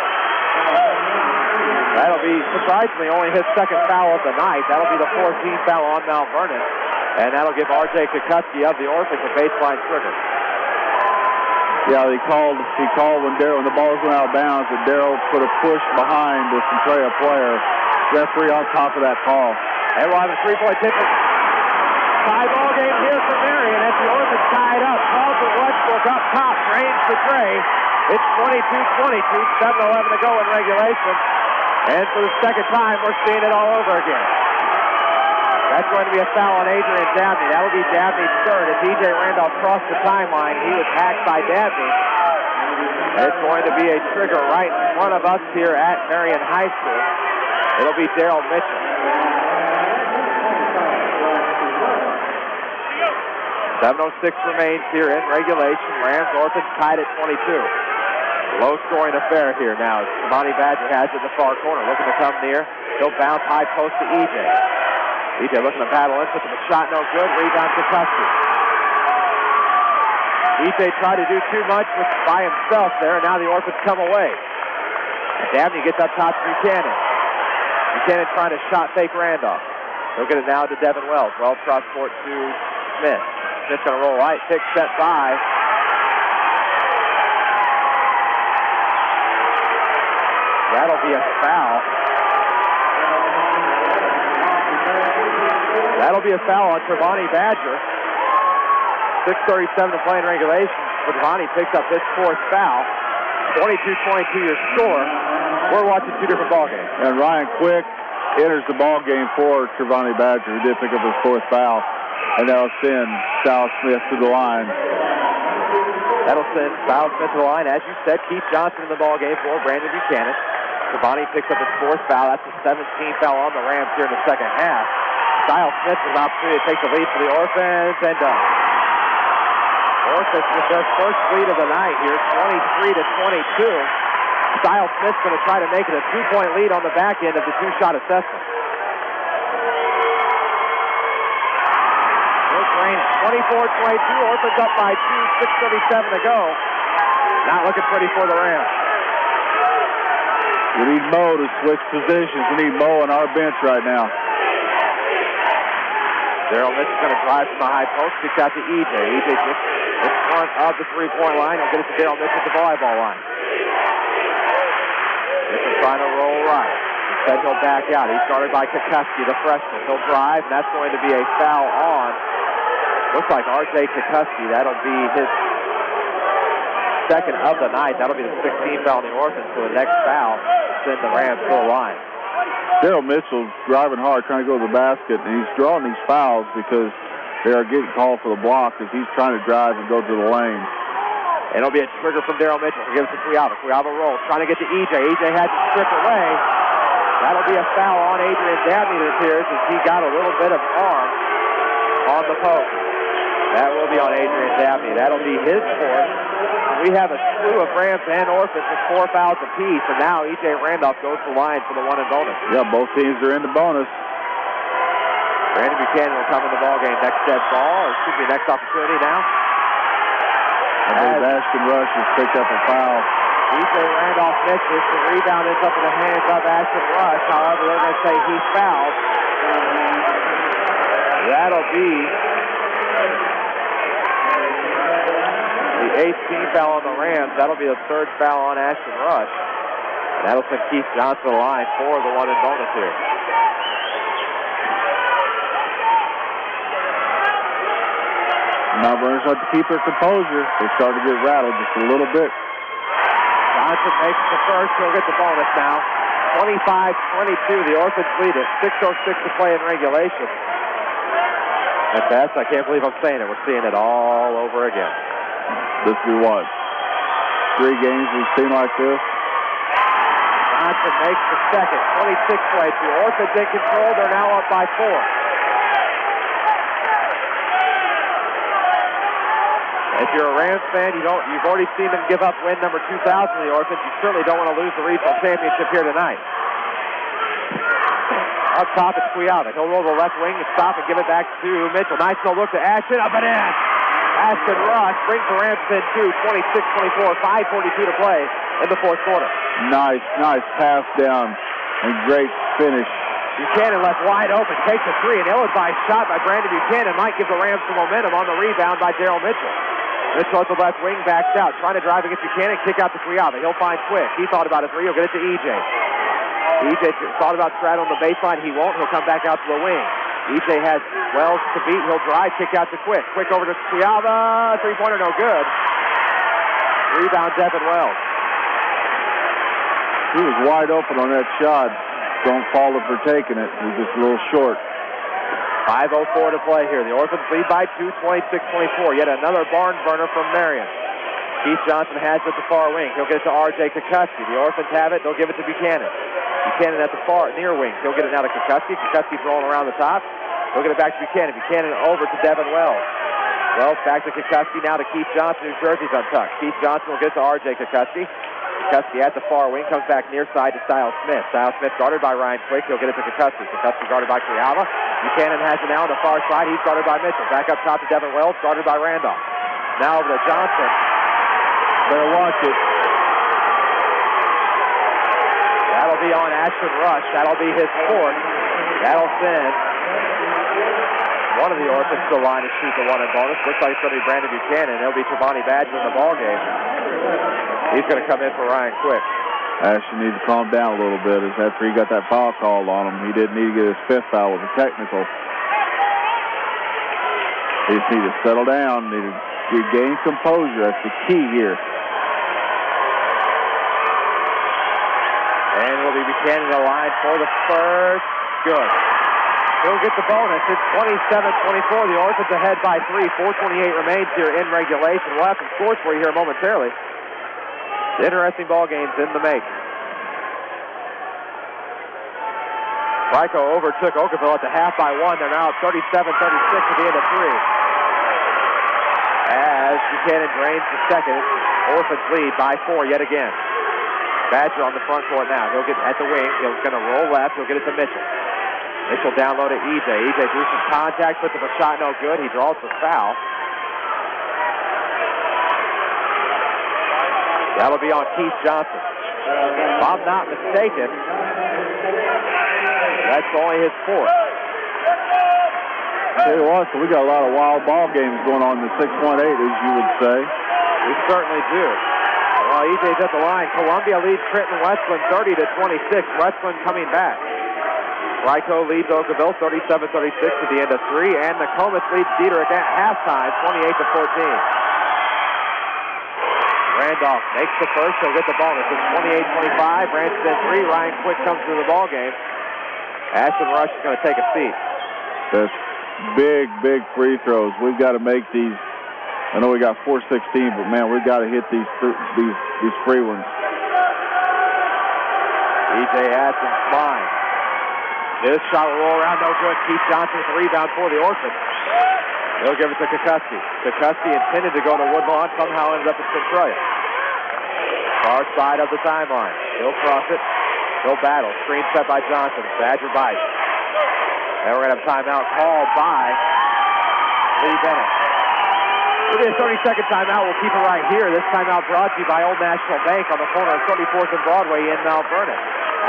That'll be, surprisingly, only his second foul of the night. That'll be the 14th foul on Mount Vernon. And that'll give R.J. Kukuski of the Orphans a baseline trigger. Yeah, he called when the balls went out of bounds, and Daryl put a push behind the Centralia player. Referee on top of that call. And we'll have a three-point tip. Tie ball game here for Marion as the Orphans tied up. Carlton Westbrook up top, range to Trey. It's 22-22, 7:11 to go in regulation. And for the second time, we're seeing it all over again. That's going to be a foul on Adrian Dabney. That'll be Dabney's third. As E.J. Randolph crossed the timeline, he was hacked by Dabney. And it's going to be a trigger right in front of us here at Marion High School. It'll be Daryl Mitchell. 7:06 remains here in regulation. Rams Orphans tied at 22. Low-scoring affair here now. Monty Badger has it in the far corner, looking to come near. He'll bounce high post to E.J. E.J. looking to battle in, puts him a shot, no good. Rebound to Kuski. E.J. tried to do too much by himself there, and now the Orphans come away. Dabney gets up top to Buchanan. Buchanan trying to shot fake Randolph. He'll get it now to Devin Wells. Wells cross court to Smith. Smith's going to roll right, pick, set by. That'll be a foul. That'll be a foul on Trevani Badger. 6:37 to play in regulation. Trevani picks up his fourth foul. 22-22 your score. We're watching two different ball games. And Ryan Quick enters the ball game for Trevani Badger. He did pick up his fourth foul. And that'll send Styles Smith to the line. That'll send Styles Smith to the line. As you said, Keith Johnson in the ball game for Brandon Buchanan. Trevani picks up his fourth foul. That's the 17th foul on the Rams here in the second half. Styles Smith with an opportunity to take the lead for the Orphans, and done. Orphans with their first lead of the night here, 23-22. Styles Smith's going to try to make it a two-point lead on the back end of the two-shot assessment. 24-22, Orphans up by 2, 6:37 to go. Not looking pretty for the Rams. We need Mo to switch positions. We need Mo on our bench right now. Daryl Mitchell's going to drive from the high post, kicks out to E.J. E.J. just in front of the three-point line. He'll get it to Daryl Mitchell at the volleyball line. Mitchell trying to roll right. Instead, he'll back out. He's guarded by Kukuski, the freshman. He'll drive, and that's going to be a foul on. Looks like R.J. Kukuski. That'll be his second of the night. That'll be the 16th foul on the Orphans. So the next foul sends the Rams to the line. Daryl Mitchell driving hard, trying to go to the basket, and he's drawing these fouls because they are getting called for the block as he's trying to drive and go to the lane. It'll be a trigger from Daryl Mitchell. He'll give it to Cuiava. Cuiava rolls, trying to get to EJ. EJ had to strip away. That'll be a foul on Adrian Dabney, it appears, as he got a little bit of arm on the post. That will be on Adrian Dabney. That'll be his fourth. We have a slew of Rams and Orphans with 4 fouls apiece, and now E.J. Randolph goes to the line for the 1 and bonus. Yeah, both teams are in the bonus. Brandon Buchanan will come in the ballgame. Next dead ball, or excuse me, next opportunity now. As Ashton Rush has picked up a foul. E.J. Randolph misses. The rebound ends up in the hands of Ashton Rush. However, they're going to say he fouled. That'll be the 8th team foul on the Rams. That'll be the 3rd foul on Ashton Rush. And that'll send Keith Johnson to the line for the 1 and bonus here. Mount Vernon's have to keep their composure. They start to get rattled just a little bit. Johnson makes the first. He'll get the bonus now. 25-22. The Orphans lead it. 6:06 to play in regulation. At best, I can't believe I'm saying it. We're seeing it all over again. This will be what? 3 games we've seen like this. Johnson makes the second. 26-22. Orphans in control. They're now up by 4. If you're a Rams fan, you've already seen them give up win number 2,000 to the Orphans. You certainly don't want to lose the regional championship here tonight. Up top, it's Cuiava. He'll roll the left wing and stop and give it back to Mitchell. Nice no look to Ashton. Up and in. Ashton Rush brings the Rams in 26-24. 5:42 to play in the 4th quarter. Nice pass down and great finish. Buchanan left wide open. Takes a 3. An ill-advised shot by Brandon Buchanan might give the Rams some momentum on the rebound by Daryl Mitchell. Mitchell at the left wing, backs out, trying to drive against Buchanan, kick out to Cuiava. He'll find Quick. He thought about a 3. He'll get it to EJ. EJ thought about straddling the baseline. He won't. He'll come back out to the wing. EJ has Wells to beat. He'll drive, kick out to Quick. Quick over to Cuiava. 3-pointer, no good. Rebound, Devin Wells. He was wide open on that shot. Don't fault him for taking it. He was just a little short. 5:04 to play here. The Orphans lead by 2, 26-24. Yet another barn burner from Marion. Keith Johnson has it at the far wing. He'll get it to R.J. Kukuski. The Orphans have it. They'll give it to Buchanan. Buchanan at the far near wing. He'll get it now to Kukuski. Kukuski's rolling around the top. He'll get it back to Buchanan. Buchanan over to Devin Wells. Wells back to Kukuski. Now to Keith Johnson, whose jersey's untucked. Keith Johnson will get it to R.J. Kukuski. Kukuski at the far wing, comes back near side to Stiles Smith. Stiles Smith guarded by Ryan Quick. He'll get it to Kukuski. Kukuski guarded by Cuiava. Buchanan has it now on the far side. He's guarded by Mitchell. Back up top to Devin Wells, guarded by Randolph. Now over to Johnson. Better watch it. That'll be on Ashton Rush. That'll be his 4th. That'll send one of the Orphans to the line to shoot the 1 and bonus. Looks like it's going to be Brandon Buchanan. It'll be Trevani Badger in the ballgame. He's going to come in for Ryan Quick. Ashton needs to calm down a little bit as after he got that foul called on him. He didn't need to get his 5th foul with a technical. He just need to settle down, need to regain composure. That's the key here. And it'll be Buchanan in the line for the first. Good. He'll get the bonus. It's 27-24. The Orphans ahead by 3. 4:28 remains here in regulation. We'll have some scores for you here momentarily. Interesting ball games in the make. Rico overtook Oakville at the half by 1. They're now at 37-36 at the end of 3. As Buchanan drains the second, Orphans lead by 4 yet again. Badger on the front court now. He'll get at the wing. He's going to roll left. He'll get it to Mitchell. Mitchell down low to EJ. EJ drew some contact, puts up a shot, no good. He draws the foul. That'll be on Keith Johnson. If I'm not mistaken, that's only his 4th. Tell you what, so we got a lot of wild ball games going on in the 6.8, as you would say. We certainly do. Well, EJ's at the line. Columbia leads Trenton Westland 30-26. Westland coming back. Rico leads Oakville 37-36 at the end of 3, and Nokomis leads Dieterich at halftime 28-14. Randolph makes the first. He'll get the bonus. It's 28-25. Rams in 3. Ryan Quick comes to the ball game. Ashton Rush is going to take a seat. That's big free throws. We've got to make these. I know we got 4-16, but man, we've got to hit these free ones. E.J. Atkins flying. This shot will roll around, no good. Keith Johnson with the rebound for the Orphans. He'll give it to Kukuski. Kukuski intended to go to Woodlawn, somehow ended up at Centralia. Far side of the timeline. He'll cross it. He'll battle. Screen set by Johnson. Badger bites. And we're going to have a timeout called by Lee Bennett. It'll be a 30-second timeout. We'll keep it right here. This timeout brought to you by Old National Bank on the corner of 34th and Broadway in Mount Vernon.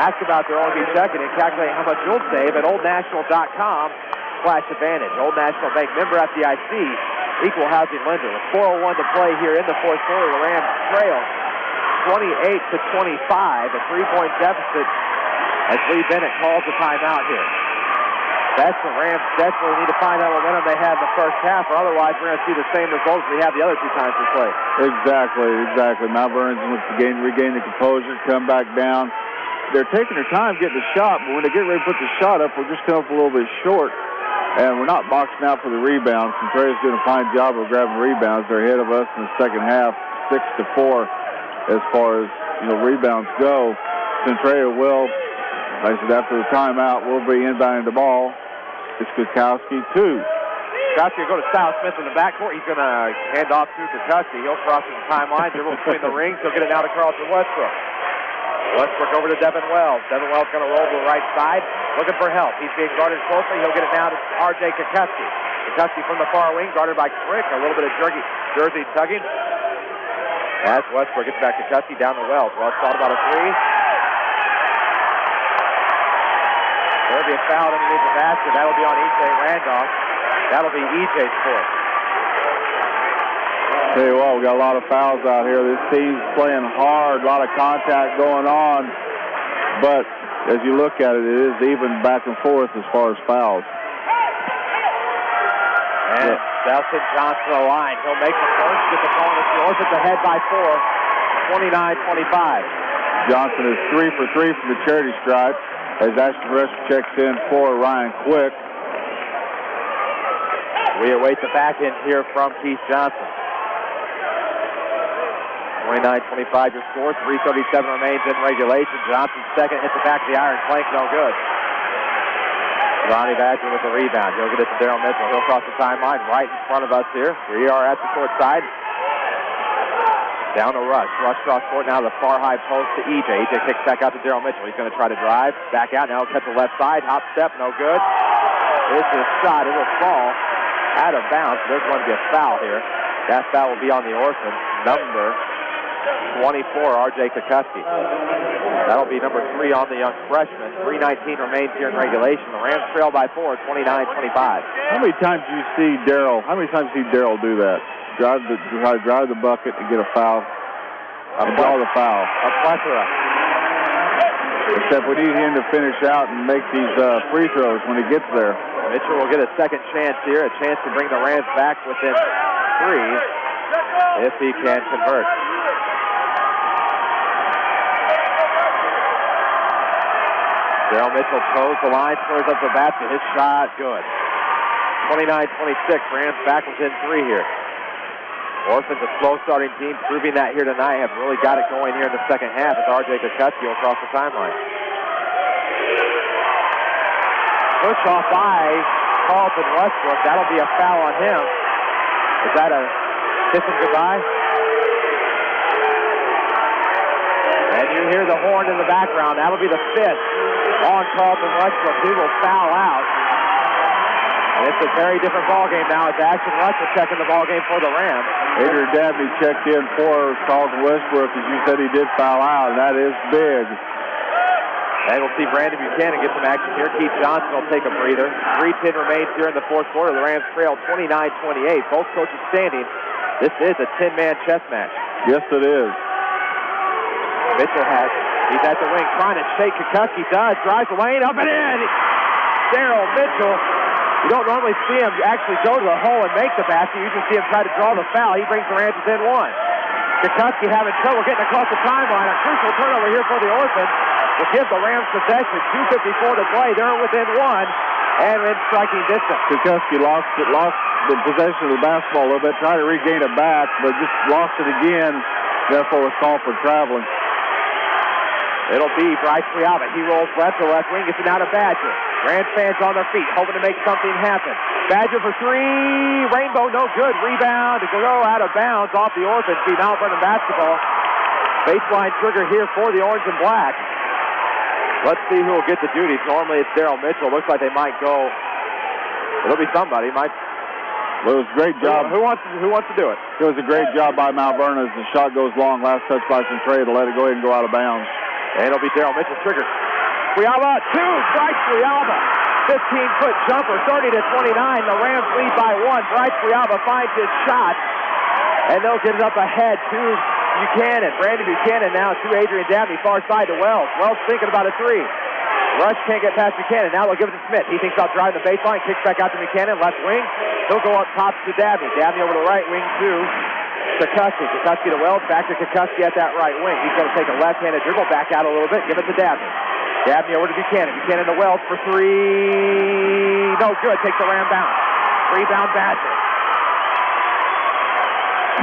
Ask about their ONB checking and calculate how much you'll save at oldnational.com/advantage. Old National Bank, member FDIC, equal housing lender. With 4:01 to play here in the fourth quarter, the Rams trail 28-25, a 3-point deficit as Lee Bennett calls the timeout here. That's the Rams desperately need to find that momentum they had in the first half, or otherwise we're going to see the same results we have the other 2 times we played. Exactly. Mount Vernon's wants to regain the composure, come back down. They're taking their time getting the shot, but when they get ready to put the shot up, we're just coming up a little bit short, and we're not boxing out for the rebounds. Centralia's doing a fine job of grabbing rebounds. They're ahead of us in the second half, 6-4, as far as rebounds go. Centralia will, like I said, after the timeout, we'll be inbounding the ball. It's Kukuski, 2. Kukuski will go to Styles Smith in the backcourt. He's going to hand off to Kukuski. He'll cross the timeline, dribble between the rings. He'll get it now to Carlton Westbrook. Westbrook over to Devin Wells. Devin Wells going to roll to the right side, looking for help. He's being guarded closely. He'll get it now to R.J. Kukuski. Kukuski from the far wing, guarded by Crick. A little bit of jersey tugging. As Westbrook gets back to Kukuski, down to Wells. Wells thought about a 3. There'll be a foul underneath the basket. That'll be on E.J. Randolph. That'll be E.J.'s fourth. Tell you what, we got a lot of fouls out here. This team's playing hard, a lot of contact going on. But as you look at it, it is even back and forth as far as fouls. And Delson Johnson on the line. He'll make the first, get the bonus. The Orphans ahead by 4, 29-25. Johnson is 3 for 3 from the charity stripe as Ashton Rush checks in for Ryan Quick. We await the back end here from Keith Johnson. 29-25 your score. 3:37 remains in regulation. Johnson's second hits the back of the iron plank, no good. Ronnie Badger with the rebound. He'll get it to Darryl Mitchell. He'll cross the timeline right in front of us here. We are at the court side. Down to Rush. Rush cross court now to the far high post to E.J. E.J. kicks back out to Darryl Mitchell. He's going to try to drive. Back out. Now he'll catch the left side. Hop step. No good. This is a shot. It will fall out of bounds. There's going to be a foul here. That foul will be on the Orphans. Number 24, R.J. Kukuski. That'll be number 3 on the young freshman. 3:19 remains here in regulation. The Rams trail by 4, 29-25. How many times do you see Darryl do that? Drive the bucket and get a foul. Draw the foul. A plethora. Except we need him to finish out and make these free throws when he gets there. Mitchell will get a second chance here, a chance to bring the Rams back within 3 if he can convert. Darryl Mitchell toes the line, scores up the basket. His shot, good. 29-26. Rams back within 3 here. Orphans, a slow-starting team, proving that here tonight. Have really got it going here in the second half as R.J. Kukuski will cross the timeline. Push off by Carlton Westbrook. That'll be a foul on him. Is that a kiss and goodbye? And you hear the horn in the background. That'll be the 5th on Carlton Westbrook. He will foul out. And it's a very different ball game now as Ashton Russell checking the ball game for the Rams. Adrian Dabney checked in for Carlton Westbrook. As you said, he did foul out, and that is big. And we'll see Brandon Buchanan get some action here. Keith Johnson will take a breather. 3:10 remains here in the fourth quarter. The Rams trail 29-28. Both coaches standing. This is a 10-man chess match. Yes, it is. Mitchell he's at the wing trying to shake Kukuski. Does. Drives the lane up and in. Darryl Mitchell. You don't normally see him actually go to the hole and make the basket. You usually see him try to draw the foul. He brings the Rams within 1. Kukoski having trouble getting across the timeline. A crucial turnover here for the Orphans will give the Rams possession. 2:54 to play. They're within one and in striking distance. Kukoski lost the possession of the basketball a little bit, tried to regain it back, but just lost it again. Therefore, was called for traveling. It'll be Bryce Friaba. He rolls left to left wing, gets it out of Badger. Rams fans on their feet, hoping to make something happen. Badger for three. Rainbow, no good. Rebound to go out of bounds off the Orphans. Be Mount Vernon basketball. Baseline trigger here for the orange and black. Let's see who will get the duties. Normally it's Daryl Mitchell. Looks like they might go. It'll be somebody. Well, it was a great job. Who wants to do it? It was a great job by Mount Vernon as the shot goes long. Last touch by Centralia to let it go ahead and go out of bounds. And it'll be Daryl Mitchell trigger. Friaba, two, Bryce Friaba. 15-foot jumper, 30-29. The Rams lead by one. Bryce Friaba finds his shot, and they'll get it up ahead to Buchanan. Brandon Buchanan now to Adrian Dabney, far side to Wells. Wells thinking about a three. Rush can't get past Buchanan. Now they'll give it to Smith. He thinks about driving the baseline, kicks back out to Buchanan, left wing. He'll go up top to Dabney. Dabney over the right wing to Kukoski. Kukoski to Wells, back to Kukoski at that right wing. He's going to take a left-handed dribble, back out a little bit, give it to Dabney. Dabney over to Buchanan. Buchanan to Wells for three. No good. Takes the Ram bounce. Rebound Badger.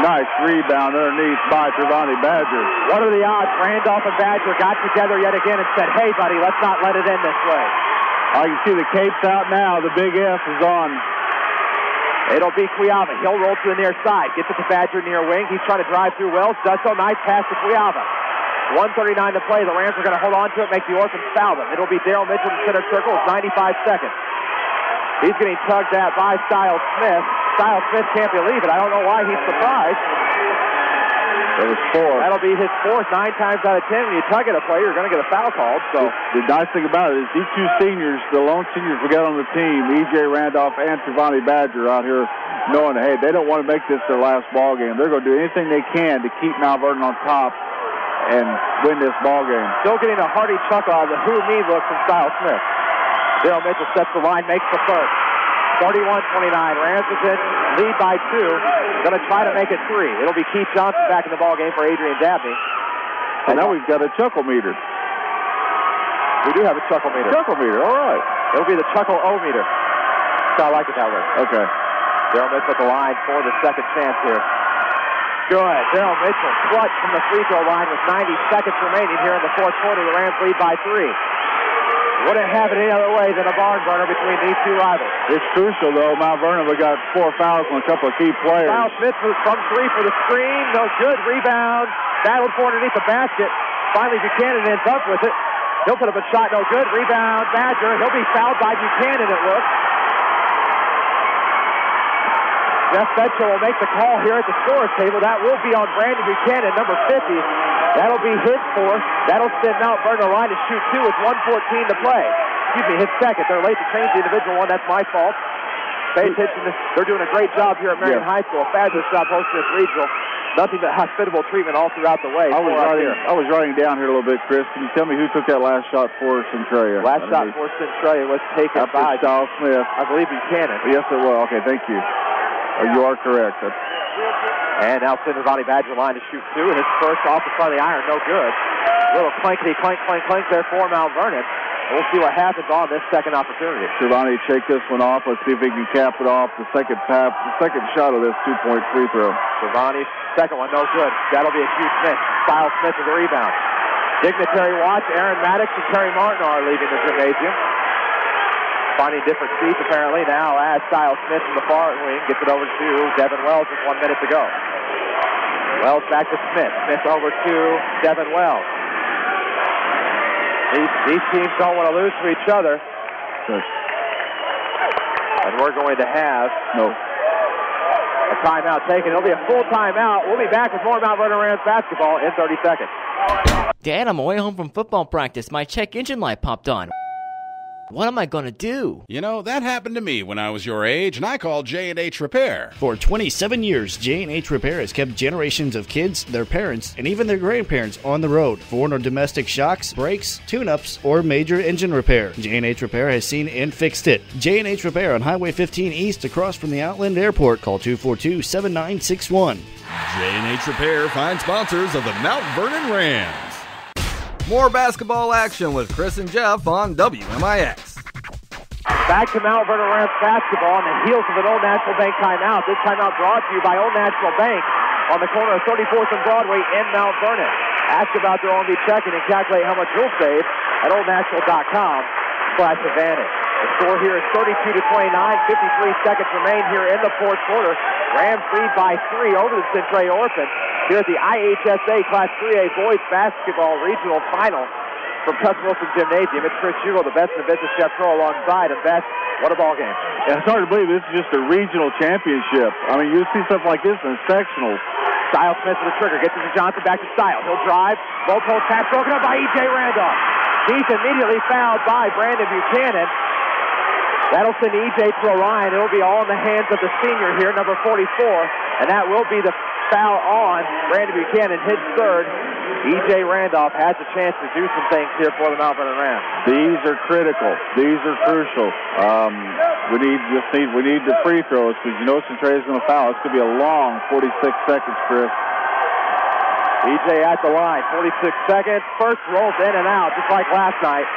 Nice rebound underneath by Trevante Badger. What are the odds? Randolph and Badger got together yet again and said, hey, buddy, let's not let it end this way. I can see the capes out now. The big F is on. It'll be Friaba. He'll roll to the near side. Gets it to Badger near wing. He's trying to drive through Wells. Does so. Nice pass to Friaba. 1:39 to play. The Rams are going to hold on to it, make the Orphans foul them. It'll be Daryl Mitchell in center circle. It's 95 seconds. He's getting tugged at by Stiles Smith. Stiles Smith can't believe it. I don't know why he's surprised. It was four. That'll be his fourth. 9 times out of 10, when you tug at a player, you're going to get a foul called. So the nice thing about it is these two seniors, the lone seniors we got on the team, E.J. Randolph and Trevante Badger out here, knowing, hey, they don't want to make this their last ball game. They're going to do anything they can to keep Mount Vernon on top and win this ball game. Still getting a hearty chuckle out of the who-me look from Stiles Smith. Daryl Mitchell sets the line, makes the first. 31-29. Rams is in lead by 2. Going to try to make it 3. It'll be Keith Johnson back in the ball game for Adrian Dabney. And now we've got a chuckle meter. We do have a chuckle meter. Chuckle meter, all right. It'll be the chuckle-o-meter. So I like it that way. Okay. Daryl Mitchell at the line for the second chance here. Good. Daryl Mitchell clutch from the free throw line with 90 seconds remaining here in the fourth quarter. The Rams lead by 3. Wouldn't have it any other way than a barn burner between these two rivals. It's crucial, though. Mount Vernon, we got 4 fouls on a couple of key players. Stiles Smith from 3 for the screen. No good. Rebound. Battled for underneath the basket. Finally, Buchanan ends up with it. He'll put up a shot. No good. Rebound. Badger. He'll be fouled by Buchanan, it looks. Jeff Betchel will make the call here at the scorer's table. That will be on Brandon Buchanan, number 50. That'll be his fourth. That'll send Mount Vernon the line to shoot 2 with 1:14 to play. Excuse me, his second. They're late to change the individual one. That's my fault. Pay attention. They're doing a great job here at Marion High School. A fabulous job hosting this regional. Nothing but hospitable treatment all throughout the way. I was writing down here a little bit, Chris. Can you tell me who took that last shot for Centralia? Last shot for Centralia was taken by Stiles Smith. I believe Buchanan. Yes, it was. Okay, thank you. You are correct. And now Trevante Badger line to shoot 2, and his first off the front of the iron, no good. A little clankety clank there for Mount Vernon. We'll see what happens on this second opportunity. Trevante, shake this one off. Let's see if he can cap it off. The second shot of this 2-point free throw. Trevante, second one, no good. That'll be a huge miss. Stiles Smith with the rebound. Dignitary watch. Aaron Maddox and Terry Martin are leaving the gymnasium. Finding different seats apparently now as Stiles Smith from the far wing gets it over to Devin Wells with 1 minute to go. Wells back to Smith. Smith over to Devin Wells. These teams don't want to lose to each other. And we're going to have a timeout taken. It'll be a full timeout. We'll be back with more Mount Vernon Rams basketball in 30 seconds. Dad, I'm away home from football practice. My check engine light popped on. What am I going to do? You know, that happened to me when I was your age, and I called J&H Repair. For 27 years, J&H Repair has kept generations of kids, their parents, and even their grandparents on the road. For no domestic shocks, brakes, tune-ups, or major engine repair, J&H Repair has seen and fixed it. J&H Repair on Highway 15 East across from the Outland Airport. Call 242-7961. J&H Repair, fine sponsors of the Mount Vernon Rams. More basketball action with Chris and Jeff on WMIX. Back to Mount Vernon Rams basketball on the heels of an Old National Bank timeout. This timeout brought to you by Old National Bank on the corner of 34th and Broadway in Mount Vernon. Ask about their OMB checking and calculate how much you'll save at oldnational.com/advantage. The score here is 32-29. 53 seconds remain here in the fourth quarter. Rams lead by 3 over the Centralia Orphans here at the IHSA Class 3A Boys Basketball Regional Final from Cuss Wilson Gymnasium. It's Chris Hugo, the best in the business, Jeff Crow alongside. And Beth, what a ball game. Yeah, it's hard to believe this is just a regional championship. I mean, you see stuff like this in sectionals. Stiles Smith with the trigger, gets it to Johnson, back to Stiles. He'll drive, low post pass broken up by E.J. Randolph. He's immediately fouled by Brandon Buchanan. That'll send E.J. to a line. It'll be all in the hands of the senior here, number 44, and that will be the foul on Brandon Buchanan, his third. E.J. Randolph has a chance to do some things here for the Mount Vernon Rams. These are critical. These are crucial. We need the free throws because you know Centralia's going to foul. It's going to be a long 46 seconds, Chris. E.J. at the line, 46 seconds. First rolls in and out, just like last night.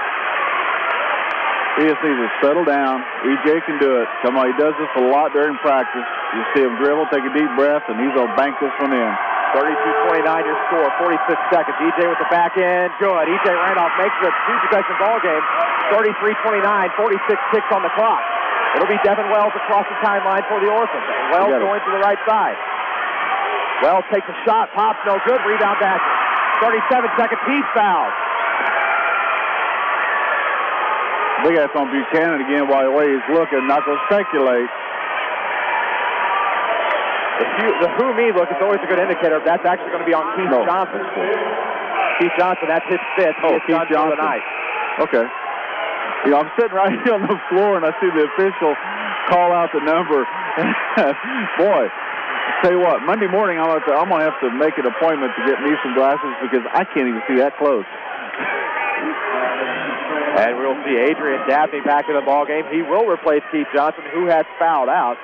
He just needs to settle down. E.J. can do it. Come on, he does this a lot during practice. You see him dribble, take a deep breath, and he's going to bank this one in. 32-29 your score, 46 seconds. E.J. with the back end, good. E.J. Randolph makes it a two-possession ball game. 33-29, 46 ticks on the clock. It'll be Devin Wells across the timeline for the Orphans. And Wells going to the right side. Wells takes a shot, pops, no good. Rebound back. 37 seconds, he's fouled. I think that's on Buchanan again while he's looking, not to speculate. The who-me look is always a good indicator. That's actually going to be on Keith Johnson. Keith Johnson, that's his fifth. Keith Johnson. The night. Okay. You know, I'm sitting right here on the floor, and I see the official call out the number. Boy, tell you what, Monday morning I'm going to have to make an appointment to get me some glasses because I can't even see that close. And we'll see Adrian Dabney back in the ballgame. He will replace Keith Johnson, who has fouled out.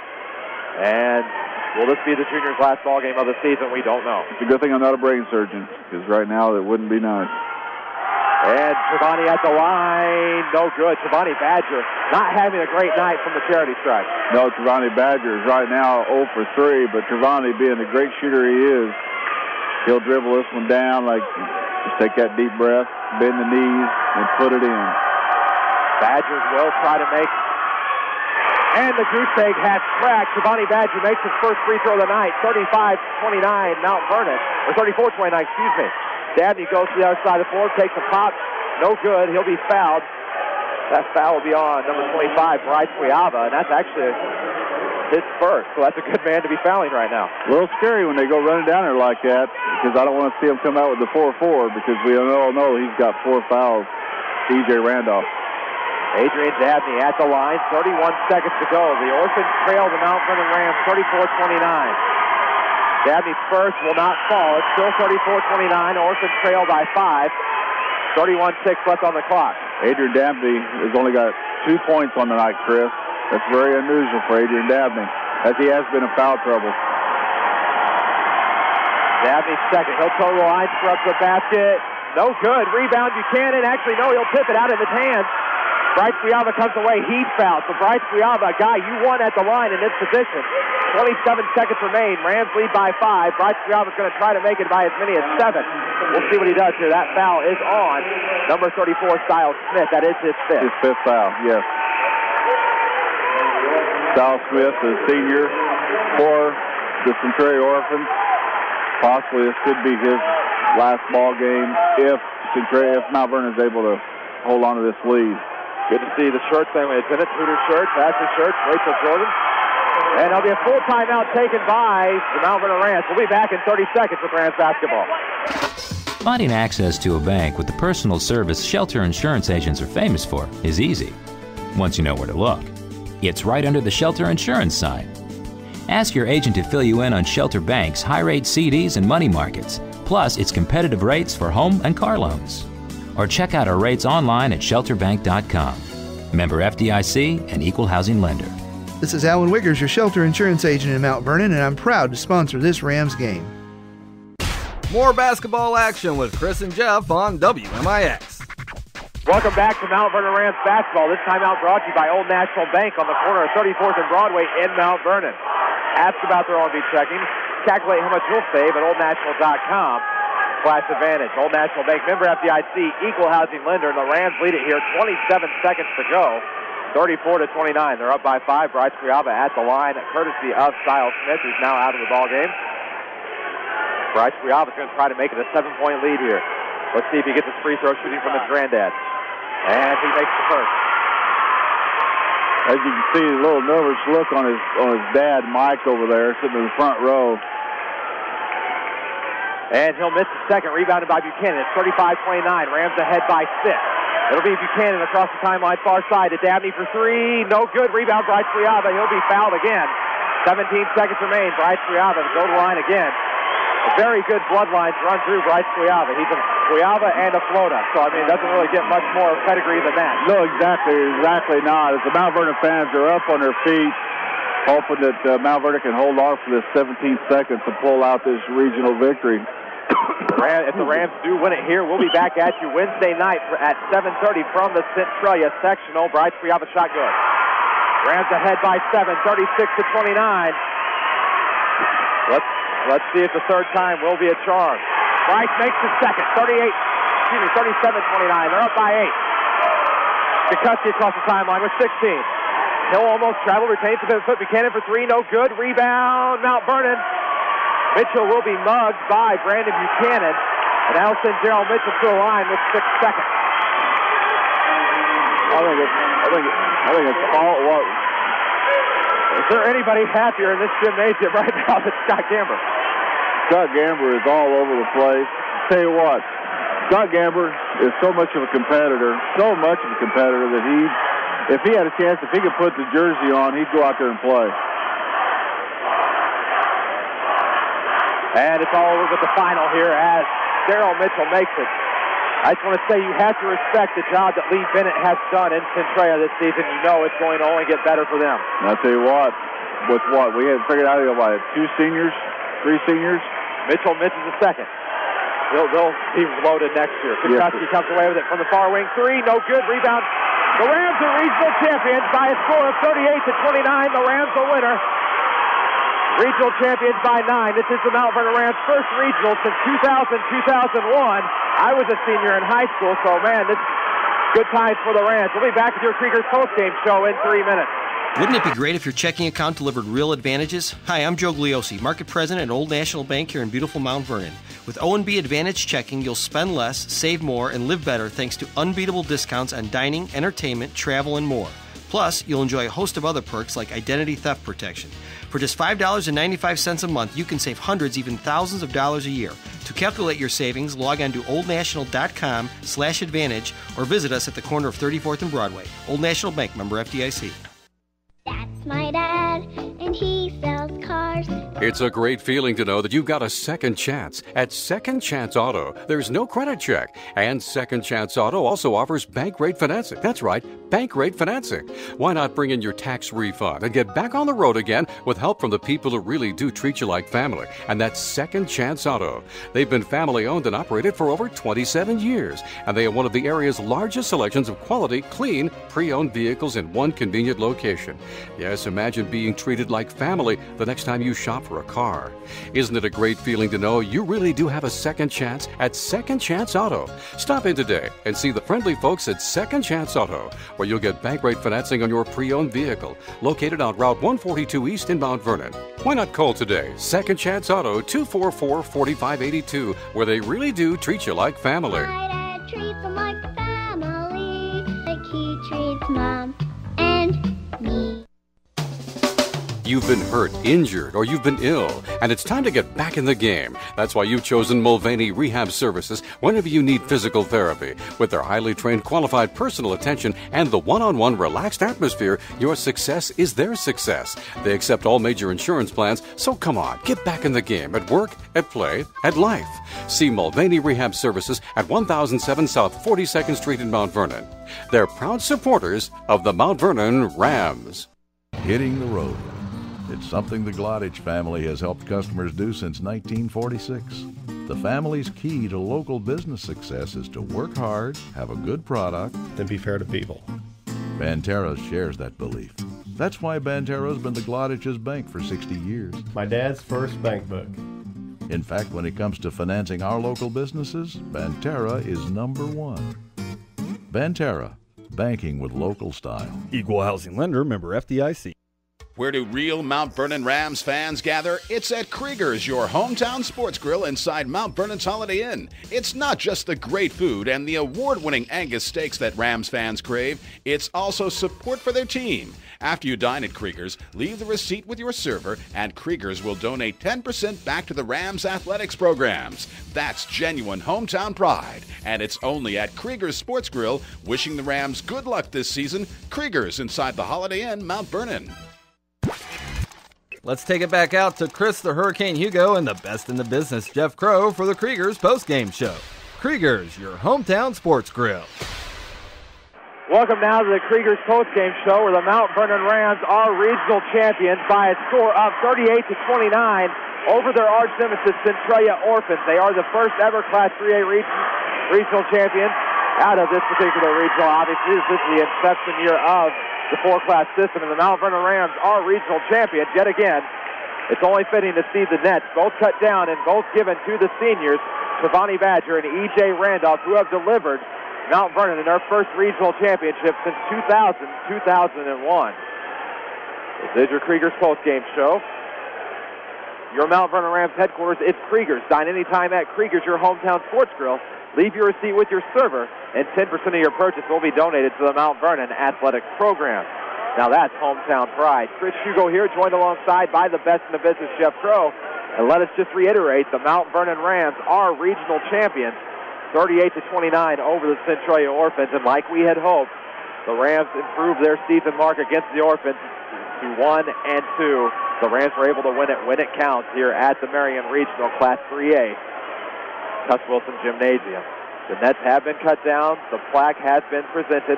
And will this be the junior's last ball game of the season? We don't know. It's a good thing I'm not a brain surgeon, because right now it wouldn't be nice. And Trevani at the line, no good. Trevani Badger not having a great night from the charity strike. No, Trevani Badger is right now 0 for 3, but Trevani, being the great shooter he is, he'll dribble this one down, like just take that deep breath, bend the knees, and put it in. Badgers will try to make. And the goose egg has cracked. Trevani Badger makes his first free throw of the night. 35-29 Mount Vernon. Or 34-29, excuse me. Dabney goes to the other side of the floor, takes a pop. No good. He'll be fouled. That foul will be on number 25, Bryce Cuiava, and that's actually his first. So that's a good man to be fouling right now. A little scary when they go running down there like that, because I don't want to see him come out with the 4-4, because we all know he's got 4 fouls. E.J. Randolph. Adrian Dabney at the line, 31 seconds to go. The Orphans trail the Mount Vernon Rams 34-29. Dabney's first will not fall. It's still 34-29. Orphans trail by 5. 31-6 left on the clock. Adrian Dabney has only got 2 points on the night, Chris. That's very unusual for Adrian Dabney, as he has been in foul trouble. Dabney's second. He'll toe the line, scrubs the basket. No good. Rebound Buchanan. Actually, no, he'll tip it out in his hands. Bryce Cuiava comes away. He's fouled. So Bryce Cuiava, a guy you won at the line in this position. 27 seconds remain. Rams lead by 5. Bryce Cuiava's going to try to make it by as many as 7. We'll see what he does here. That foul is on number 34, Stiles Smith. That is his fifth. His 5th foul, yes. Stiles Smith, the senior for the Centralia Orphans. Possibly this could be his last ball game if Mount Vernon is able to hold on to this lead. Good to see the shirts there. It's in it. Hooters shirts, Asher shirts, Rachel Jordan. And there'll be a full timeout taken by the Mount Vernon Rams. We'll be back in 30 seconds with Rams basketball. Finding access to a bank with the personal service Shelter Insurance agents are famous for is easy, once you know where to look. It's right under the Shelter Insurance sign. Ask your agent to fill you in on Shelter Bank's high-rate CDs and money markets, plus its competitive rates for home and car loans. Or check out our rates online at shelterbank.com. Member FDIC and equal housing lender. This is Alan Wiggers, your shelter insurance agent in Mount Vernon, and I'm proud to sponsor this Rams game. More basketball action with Chris and Jeff on WMIX. Welcome back to Mount Vernon Rams basketball. This time out brought to you by Old National Bank on the corner of 34th and Broadway in Mount Vernon. Ask about their O&B checking. Calculate how much you'll save at oldnational.com/advantage. Old National Bank, member FDIC, equal housing lender, and the Rams lead it here. 27 seconds to go. 34-29. They're up by 5. Bryce Criava at the line, courtesy of Siles Smith, who's now out of the ball game. Bryce Criava is going to try to make it a 7-point lead here. Let's see if he gets his free throw shooting from his granddad. And he makes the first. As you can see, a little nervous look on his dad, Mike, over there, sitting in the front row. And he'll miss the second, rebounded by Buchanan. It's 35-29. Rams ahead by 6. It'll be Buchanan across the timeline, far side to Dabney for 3. No good. Rebound, Bryce Criava. He'll be fouled again. 17 seconds remain. Bryce Criava to go to the line again. A very good bloodline to run through Bryce Criava. He's a Criava and a Flota. So, I mean, it doesn't really get much more pedigree than that. No, exactly not. As the Mount Vernon fans are up on their feet, hoping that Mount Vernon can hold on for this 17 seconds to pull out this regional victory. If the Rams do win it here, we'll be back at you Wednesday night at 7:30 from the Centralia sectional. Bryce Criava shot good. Rams ahead by 7, 36-29. Let's see if the third time will be a charm. Bryce makes the second, 37-29. They're up by 8. DeCusty across the timeline with 16. He'll almost travel, retains the foot. Buchanan for 3, no good. Rebound, Mount Vernon. Mitchell will be mugged by Brandon Buchanan. And that'll send Gerald Mitchell to the line with 6 seconds. I think it's all. Well, is there anybody happier in this gymnasium right now than Scott Gamber? Scott Gamber is all over the place. Tell you what, Scott Gamber is so much of a competitor, that if he had a chance, if he could put the jersey on, he'd go out there and play. And it's all over with the final here as Daryl Mitchell makes it. I just want to say you have to respect the job that Lee Bennett has done in Centralia this season. You know it's going to only get better for them. And I'll tell you what, with what we had figured out, 2 seniors, 3 seniors. Mitchell misses the second. They'll be loaded next year. Kuczewski comes away with it from the far wing. 3, no good. Rebound. The Rams are regional champions by a score of 38-29. The Rams the winner. Regional champions by 9. This is the Mount Vernon Rams' first regional since 2000-2001. I was a senior in high school, so, man, this is good times for the Rams. We'll be back with your Kriegers postgame show in 3 minutes. Wouldn't it be great if your checking account delivered real advantages? Hi, I'm Joe Gliosi, Market President at Old National Bank here in beautiful Mount Vernon. With O&B Advantage Checking, you'll spend less, save more, and live better thanks to unbeatable discounts on dining, entertainment, travel, and more. Plus, you'll enjoy a host of other perks like identity theft protection. For just $5.95 a month, you can save hundreds, even thousands of dollars a year. To calculate your savings, log on to oldnational.com/advantage or visit us at the corner of 34th and Broadway. Old National Bank, member FDIC. That's my dad, and he sells cars. It's a great feeling to know that you've got a second chance. At Second Chance Auto, there's no credit check. And Second Chance Auto also offers bank rate financing. That's right, bank rate financing. Why not bring in your tax refund and get back on the road again with help from the people who really do treat you like family? And that's Second Chance Auto. They've been family owned and operated for over 27 years. And they have one of the area's largest selections of quality, clean, pre-owned vehicles in one convenient location. Yes, imagine being treated like family the next time you shop for a car. Isn't it a great feeling to know you really do have a second chance at Second Chance Auto? Stop in today and see the friendly folks at Second Chance Auto, where you'll get bank rate financing on your pre-owned vehicle, located on Route 142 East in Mount Vernon. Why not call today? Second Chance Auto, 244-4582, where they really do treat you like family. My dad treats them like family, like he treats Mom and me. You've been hurt, injured, or you've been ill, and it's time to get back in the game. That's why you've chosen Mulvaney Rehab Services whenever you need physical therapy. With their highly trained, qualified personal attention and the one-on-one relaxed atmosphere, your success is their success. They accept all major insurance plans, so come on, get back in the game at work, at play, at life. See Mulvaney Rehab Services at 1007 South 42nd Street in Mount Vernon. They're proud supporters of the Mount Vernon Rams. hitting the road. It's something the Glodich family has helped customers do since 1946. The family's key to local business success is to work hard, have a good product, and be fair to people. Banterra shares that belief. That's why Banterra's been the Glodich's bank for 60 years. My dad's first bank book. In fact, when it comes to financing our local businesses, Banterra is #1. Banterra, banking with local style. Equal housing lender, member FDIC. Where do real Mount Vernon Rams fans gather? It's at Krieger's, your hometown sports grill inside Mount Vernon's Holiday Inn. It's not just the great food and the award-winning Angus steaks that Rams fans crave. It's also support for their team. After you dine at Krieger's, leave the receipt with your server, and Krieger's will donate 10% back to the Rams athletics programs. That's genuine hometown pride, and it's only at Krieger's Sports Grill. Wishing the Rams good luck this season. Krieger's inside the Holiday Inn, Mount Vernon. Let's take it back out to Chris the Hurricane Hugo and the best in the business, Jeff Crow, for the Krieger's postgame show. Krieger's, your hometown sports grill. Welcome now to the Krieger's postgame show, where the Mount Vernon Rams are regional champions by a score of 38-29 over their arch nemesis, Centralia Orphans. They are the first ever Class 3A regional champions out of this particular regional. Obviously, this is the inception year of the four-class system, and the Mount Vernon Rams are regional champions yet again. It's only fitting to see the nets both cut down and both given to the seniors, Trevani Badger and E.J. Randolph, who have delivered Mount Vernon in their first regional championship since 2000-2001. This is your Krieger's postgame show. Your Mount Vernon Rams headquarters, it's Krieger's. Dine anytime at Krieger's, your hometown sports grill. Leave your receipt with your server, and 10% of your purchase will be donated to the Mount Vernon Athletics Program. Now that's hometown pride. Chris Hugo here, joined alongside by the best in the business, Jeff Crow. And let us just reiterate, the Mount Vernon Rams are regional champions, 38-29 over the Centralia Orphans. And like we had hoped, the Rams improved their season mark against the Orphans to 1-2. The Rams were able to win it when it counts here at the Marion Regional Class 3A. Cuss Wilson Gymnasium. The nets have been cut down. The plaque has been presented.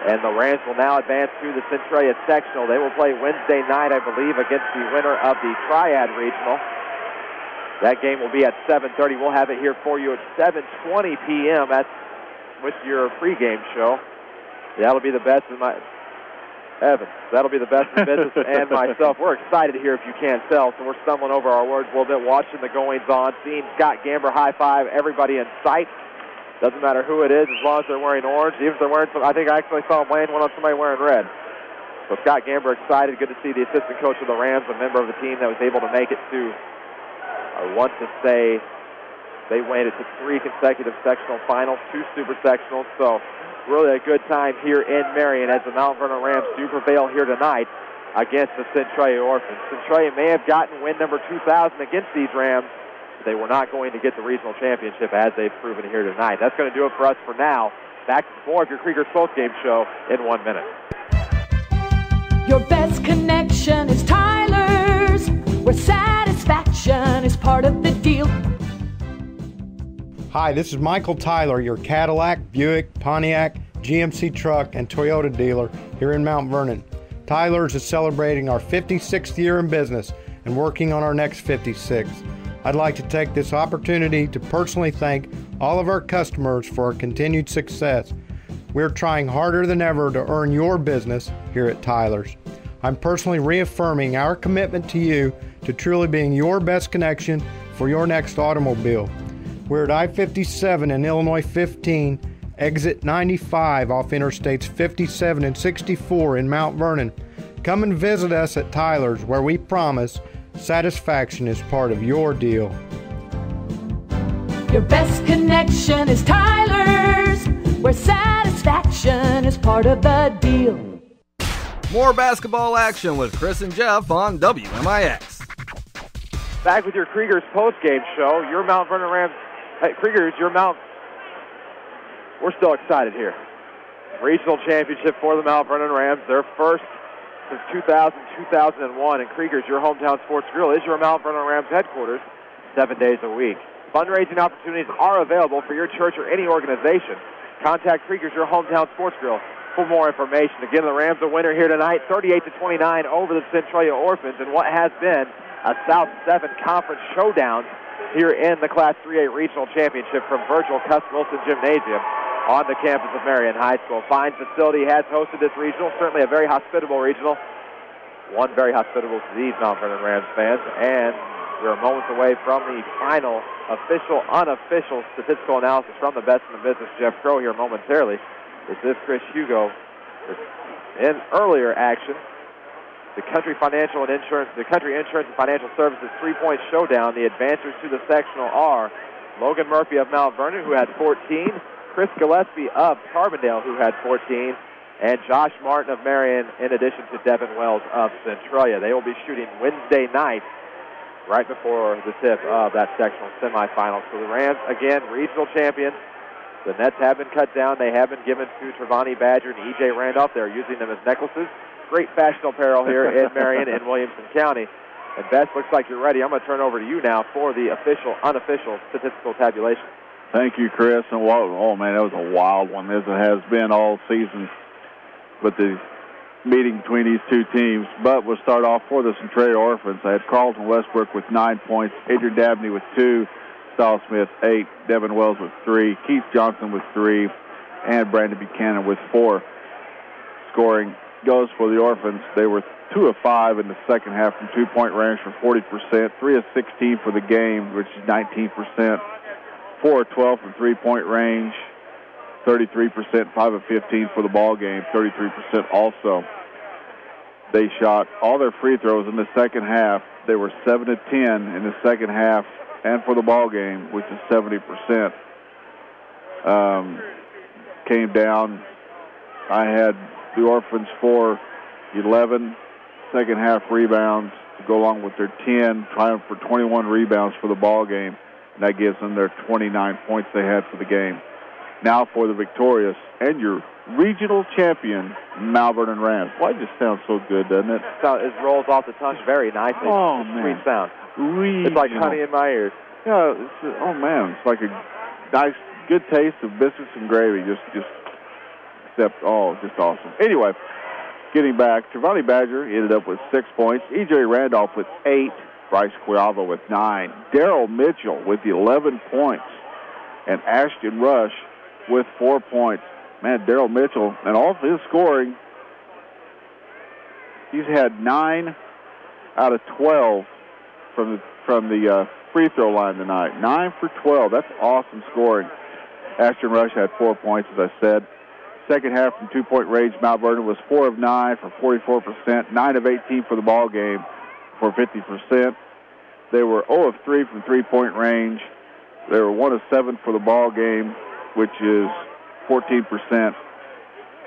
And the Rams will now advance to the Centralia Sectional. They will play Wednesday night, I believe, against the winner of the Triad Regional. That game will be at 7:30. We'll have it here for you at 7:20 p.m. with your pregame show. That'll be the best in my... Evans, that'll be the best in business, and myself. We're excited here, if you can't tell, so we're stumbling over our words a little bit, watching the goings-on, seeing Scott Gamber high-five everybody in sight. Doesn't matter who it is, as long as they're wearing orange. Even if they're wearing some, I think I actually saw him land one on somebody wearing red. So Scott Gamber excited. Good to see the assistant coach of the Rams, a member of the team that was able to make it to, I want to say, they went to 3 consecutive sectional finals, 2 super sectionals, so really a good time here in Marion as the Mount Vernon Rams do prevail here tonight against the Centralia Orphans. Centralia may have gotten win number 2,000 against these Rams, but they were not going to get the regional championship as they've proven here tonight. That's going to do it for us for now. Back to more of your Krieger's postgame show in 1 minute. Your best connection is Tyler's, where satisfaction is part of the deal. Hi, this is Michael Tyler, your Cadillac, Buick, Pontiac, GMC truck, and Toyota dealer here in Mount Vernon. Tyler's is celebrating our 56th year in business and working on our next 56th. I'd like to take this opportunity to personally thank all of our customers for our continued success. We're trying harder than ever to earn your business here at Tyler's. I'm personally reaffirming our commitment to you to truly being your best connection for your next automobile. We're at I-57 and Illinois 15, exit 95 off Interstates 57 and 64 in Mount Vernon. Come and visit us at Tyler's, where we promise satisfaction is part of your deal. Your best connection is Tyler's, where satisfaction is part of the deal. More basketball action with Chris and Jeff on WMIX. Back with your Krieger's postgame show. Your Mount Vernon Rams. Hey, Krieger's, we're still excited here. Regional championship for the Mount Vernon Rams. Their first since 2000-2001. And Krieger's, your hometown sports grill, is your Mount Vernon Rams headquarters 7 days a week. Fundraising opportunities are available for your church or any organization. Contact Krieger's, your hometown sports grill, for more information. Again, the Rams are winner here tonight, 38-29 over the Centralia Orphans in what has been a South 7 conference showdown here in the Class 3A Regional Championship from virtual Cuss Wilson Gymnasium on the campus of Marion High School. Fine facility has hosted this regional, certainly a very hospitable regional. One very hospitable to these Mount Vernon Rams fans, and we're moments away from the final official, unofficial statistical analysis from the best in the business, Jeff Crow, here momentarily. Is this Chris Hugo in earlier action? The Country Insurance and Financial Services 3-point showdown. The advancers to the sectional are Logan Murphy of Mount Vernon, who had 14, Chris Gillespie of Carbondale, who had 14, and Josh Martin of Marion, in addition to Devin Wells of Centralia. They will be shooting Wednesday night, right before the tip of that sectional semifinal. So the Rams, again, regional champions. The nets have been cut down. They have been given to Trevani Badger and E.J. Randolph. They're using them as necklaces. Great fashion apparel here in Marion and Williamson County. And Bess, looks like you're ready. I'm going to turn over to you now for the official, unofficial statistical tabulation. Thank you, Chris. And oh man, that was a wild one, as it has been all season. But the meeting between these two teams. But we'll start off for the Centralia Orphans. I had Carlton Westbrook with 9 points, Adrian Dabney with 2, Sal Smith 8, Devin Wells with 3, Keith Johnson with 3, and Brandon Buchanan with 4. Scoring goes for the Orphans. They were 2 of 5 in the second half from 2-point range for 40%, 3 of 16 for the game, which is 19%, 4 of 12 from 3-point range, 33%, 5 of 15 for the ball game, 33% also. They shot all their free throws in the second half. They were 7 of 10 in the second half and for the ball game, which is 70%. Came down. I had the Orphans for 11 second half rebounds to go along with their 10, trying for 21 rebounds for the ball game, and that gives them their 29 points they had for the game. Now for the victorious and your regional champion, Mount Vernon Rams. Why it just sounds so good, doesn't it? It rolls off the tongue very nicely. Oh, man. Sweet sound. Regional. It's like honey in my ears. Yeah, oh, man. It's like a nice, good taste of biscuits and gravy. Just awesome. Anyway, getting back, Trevani Badger ended up with 6 points. E.J. Randolph with 8. Bryce Quiava with 9. Daryl Mitchell with 11 points. And Ashton Rush with 4 points. Man, Daryl Mitchell, and all of his scoring, he's had 9 out of 12 from the free throw line tonight. 9 for 12. That's awesome scoring. Ashton Rush had 4 points, as I said. Second half from 2-point range, Mount Vernon was 4 of 9 for 44%, 9 of 18 for the ball game for 50%. They were 0 of 3 from 3-point range. They were 1 of 7 for the ball game, which is 14%.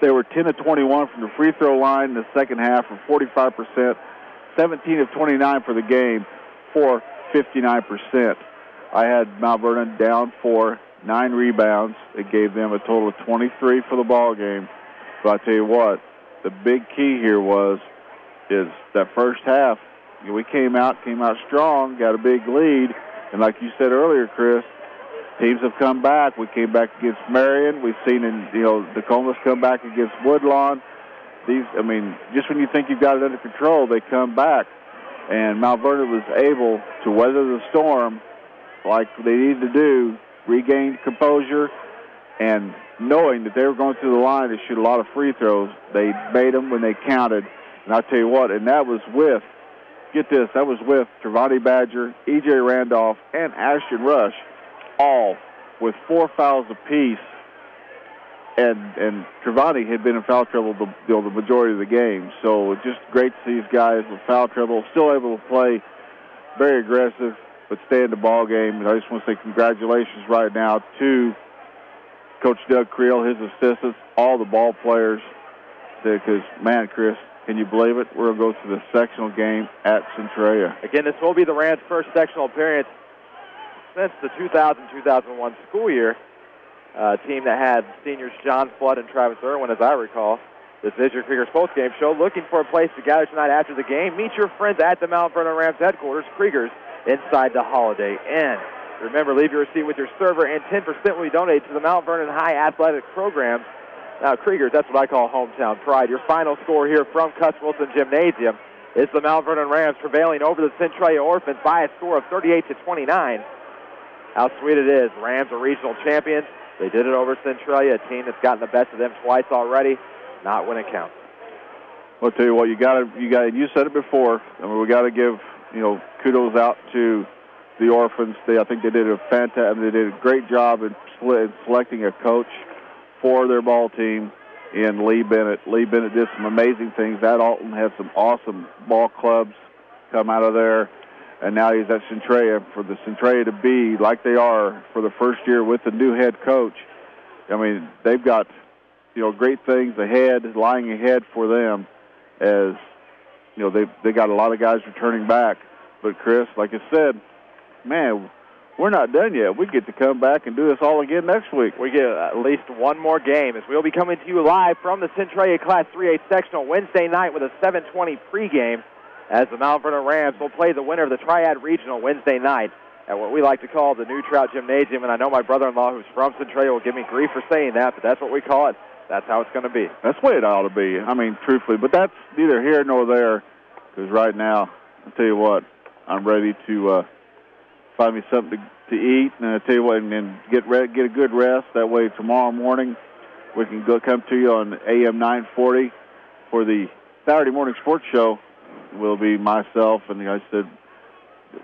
They were 10 of 21 from the free throw line in the second half for 45%, 17 of 29 for the game for 59%. I had Mount Vernon down for 9 rebounds. It gave them a total of 23 for the ball game. But I tell you what, the big key here is that first half. We came out strong, got a big lead, and like you said earlier, Chris, teams have come back. We came back against Marion. We've seen Nokomis come back against Woodlawn. Just when you think you've got it under control, they come back. And Mount Vernon was able to weather the storm like they needed to do, regain composure, and knowing that they were going through the line to shoot a lot of free throws, they made them when they counted. And I'll tell you what, and that was with, get this, that was with Trevani Badger, E.J. Randolph, and Ashton Rush, all with 4 fouls apiece. And Trevani had been in foul trouble the majority of the game. So it's just great to see these guys with foul trouble, still able to play very aggressive, but stay in the ball game. And I just want to say congratulations right now to Coach Doug Creel, his assistants, all the ball players. Because, man, Chris, can you believe it? We're going to go to the sectional game at Centralia. Again, this will be the Rams' first sectional appearance since the 2000-2001 school year. A team that had seniors John Flood and Travis Irwin, as I recall. This is your Krieger's postgame show. Looking for a place to gather tonight after the game. Meet your friends at the Mount Vernon Rams headquarters, Krieger's, inside the Holiday Inn. Remember, leave your receipt with your server, and 10% will be donated to the Mount Vernon High Athletic Programs. Now, Kriegers, that's what I call hometown pride. Your final score here from Cuss Wilson Gymnasium is the Mount Vernon Rams prevailing over the Centralia Orphans by a score of 38-29. How sweet it is. Rams are regional champions. They did it over Centralia, a team that's gotten the best of them twice already, not when it counts. I'll tell you what, you said it before. I mean, we got to give, kudos out to the Orphans. I think they did a great job in selecting a coach for their ball team in Lee Bennett. Lee Bennett did some amazing things. That Alton had some awesome ball clubs come out of there, and now he's at Centralia. For the Centralia to be like they are for the first year with the new head coach, I mean, they've got, great things lying ahead for them. As they got a lot of guys returning back. But Chris, like I said, man, we're not done yet. We get to come back and do this all again next week. We get at least one more game, as we'll be coming to you live from the Centralia Class 3A sectional Wednesday night with a 7:20 pregame, as the Mount Vernon Rams will play the winner of the Triad Regional Wednesday night at what we like to call the New Trout Gymnasium. And I know my brother-in-law, who's from Centralia, will give me grief for saying that, but that's what we call it. That's how it's going to be. That's the way it ought to be. I mean, truthfully. But that's neither here nor there, because right now, I'll tell you what, I'm ready to find me something to eat, and I'll tell you what, and get a good rest. That way tomorrow morning we can come to you on AM 940 for the Saturday morning sports show. Will be myself, and I said,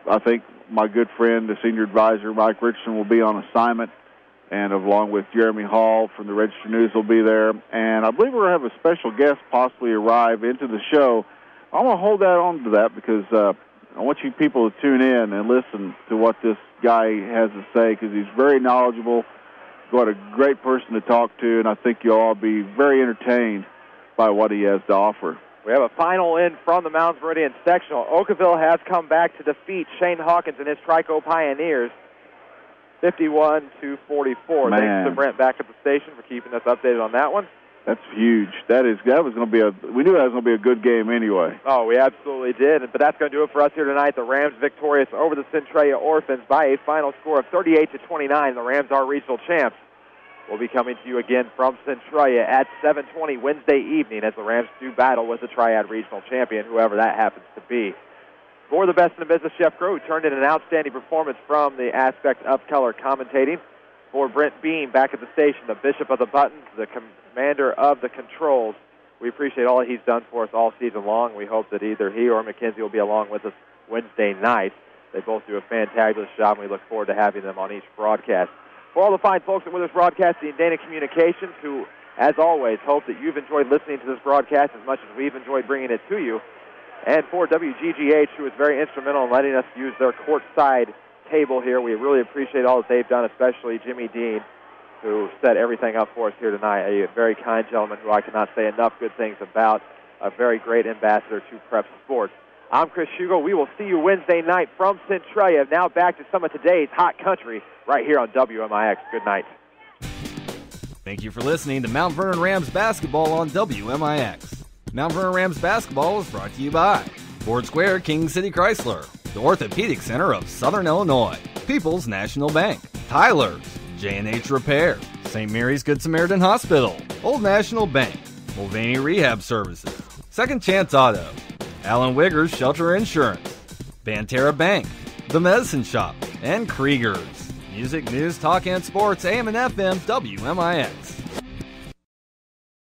I think my good friend, the senior advisor, Mike Richardson, will be on assignment. And along with Jeremy Hall from the Register News will be there. And I believe we're going to have a special guest possibly arrive into the show. I want to hold that on to that because I want you people to tune in and listen to what this guy has to say, because he's very knowledgeable, got a great person to talk to, and I think you'll all be very entertained by what he has to offer. We have a final in from the Mounds Meridian sectional. Oakville has come back to defeat Shane Hawkins and his Trico Pioneers 51-44. Thanks to Brent back at the station for keeping us updated on that one. That's huge. That was going to be we knew that was going to be a good game anyway. Oh, we absolutely did. But that's going to do it for us here tonight. The Rams victorious over the Centralia Orphans by a final score of 38-29. The Rams are regional champs. We'll be coming to you again from Centralia at 7:20 Wednesday evening as the Rams do battle with the Triad Regional Champion, whoever that happens to be. For the best in the business, Jeff Crow turned in an outstanding performance from the aspect of color commentating. For Brent Beam back at the station, the Bishop of the Buttons, the commander of the controls. We appreciate all that he's done for us all season long. We hope that either he or Mackenzie will be along with us Wednesday night. They both do a fantabulous job, and we look forward to having them on each broadcast. For all the fine folks that were with us broadcasting, Dana Communications, who, as always, hope that you've enjoyed listening to this broadcast as much as we've enjoyed bringing it to you. And for WGGH, who was very instrumental in letting us use their courtside table here. We really appreciate all that they've done, especially Jimmy Dean, who set everything up for us here tonight. A very kind gentleman who I cannot say enough good things about. A very great ambassador to Prep Sports. I'm Chris Hugo. We will see you Wednesday night from Centralia. Now back to some of today's hot country right here on WMIX. Good night. Thank you for listening to Mount Vernon Rams basketball on WMIX. Mount Vernon Rams basketball is brought to you by Ford Square King City Chrysler, the Orthopedic Center of Southern Illinois, People's National Bank, Tyler's, J&H Repair, St. Mary's Good Samaritan Hospital, Old National Bank, Mulvaney Rehab Services, Second Chance Auto, Alan Wiggers Shelter Insurance, Banterra Bank, The Medicine Shop, and Kriegers. Music, news, talk, and sports, AM and FM, WMIX.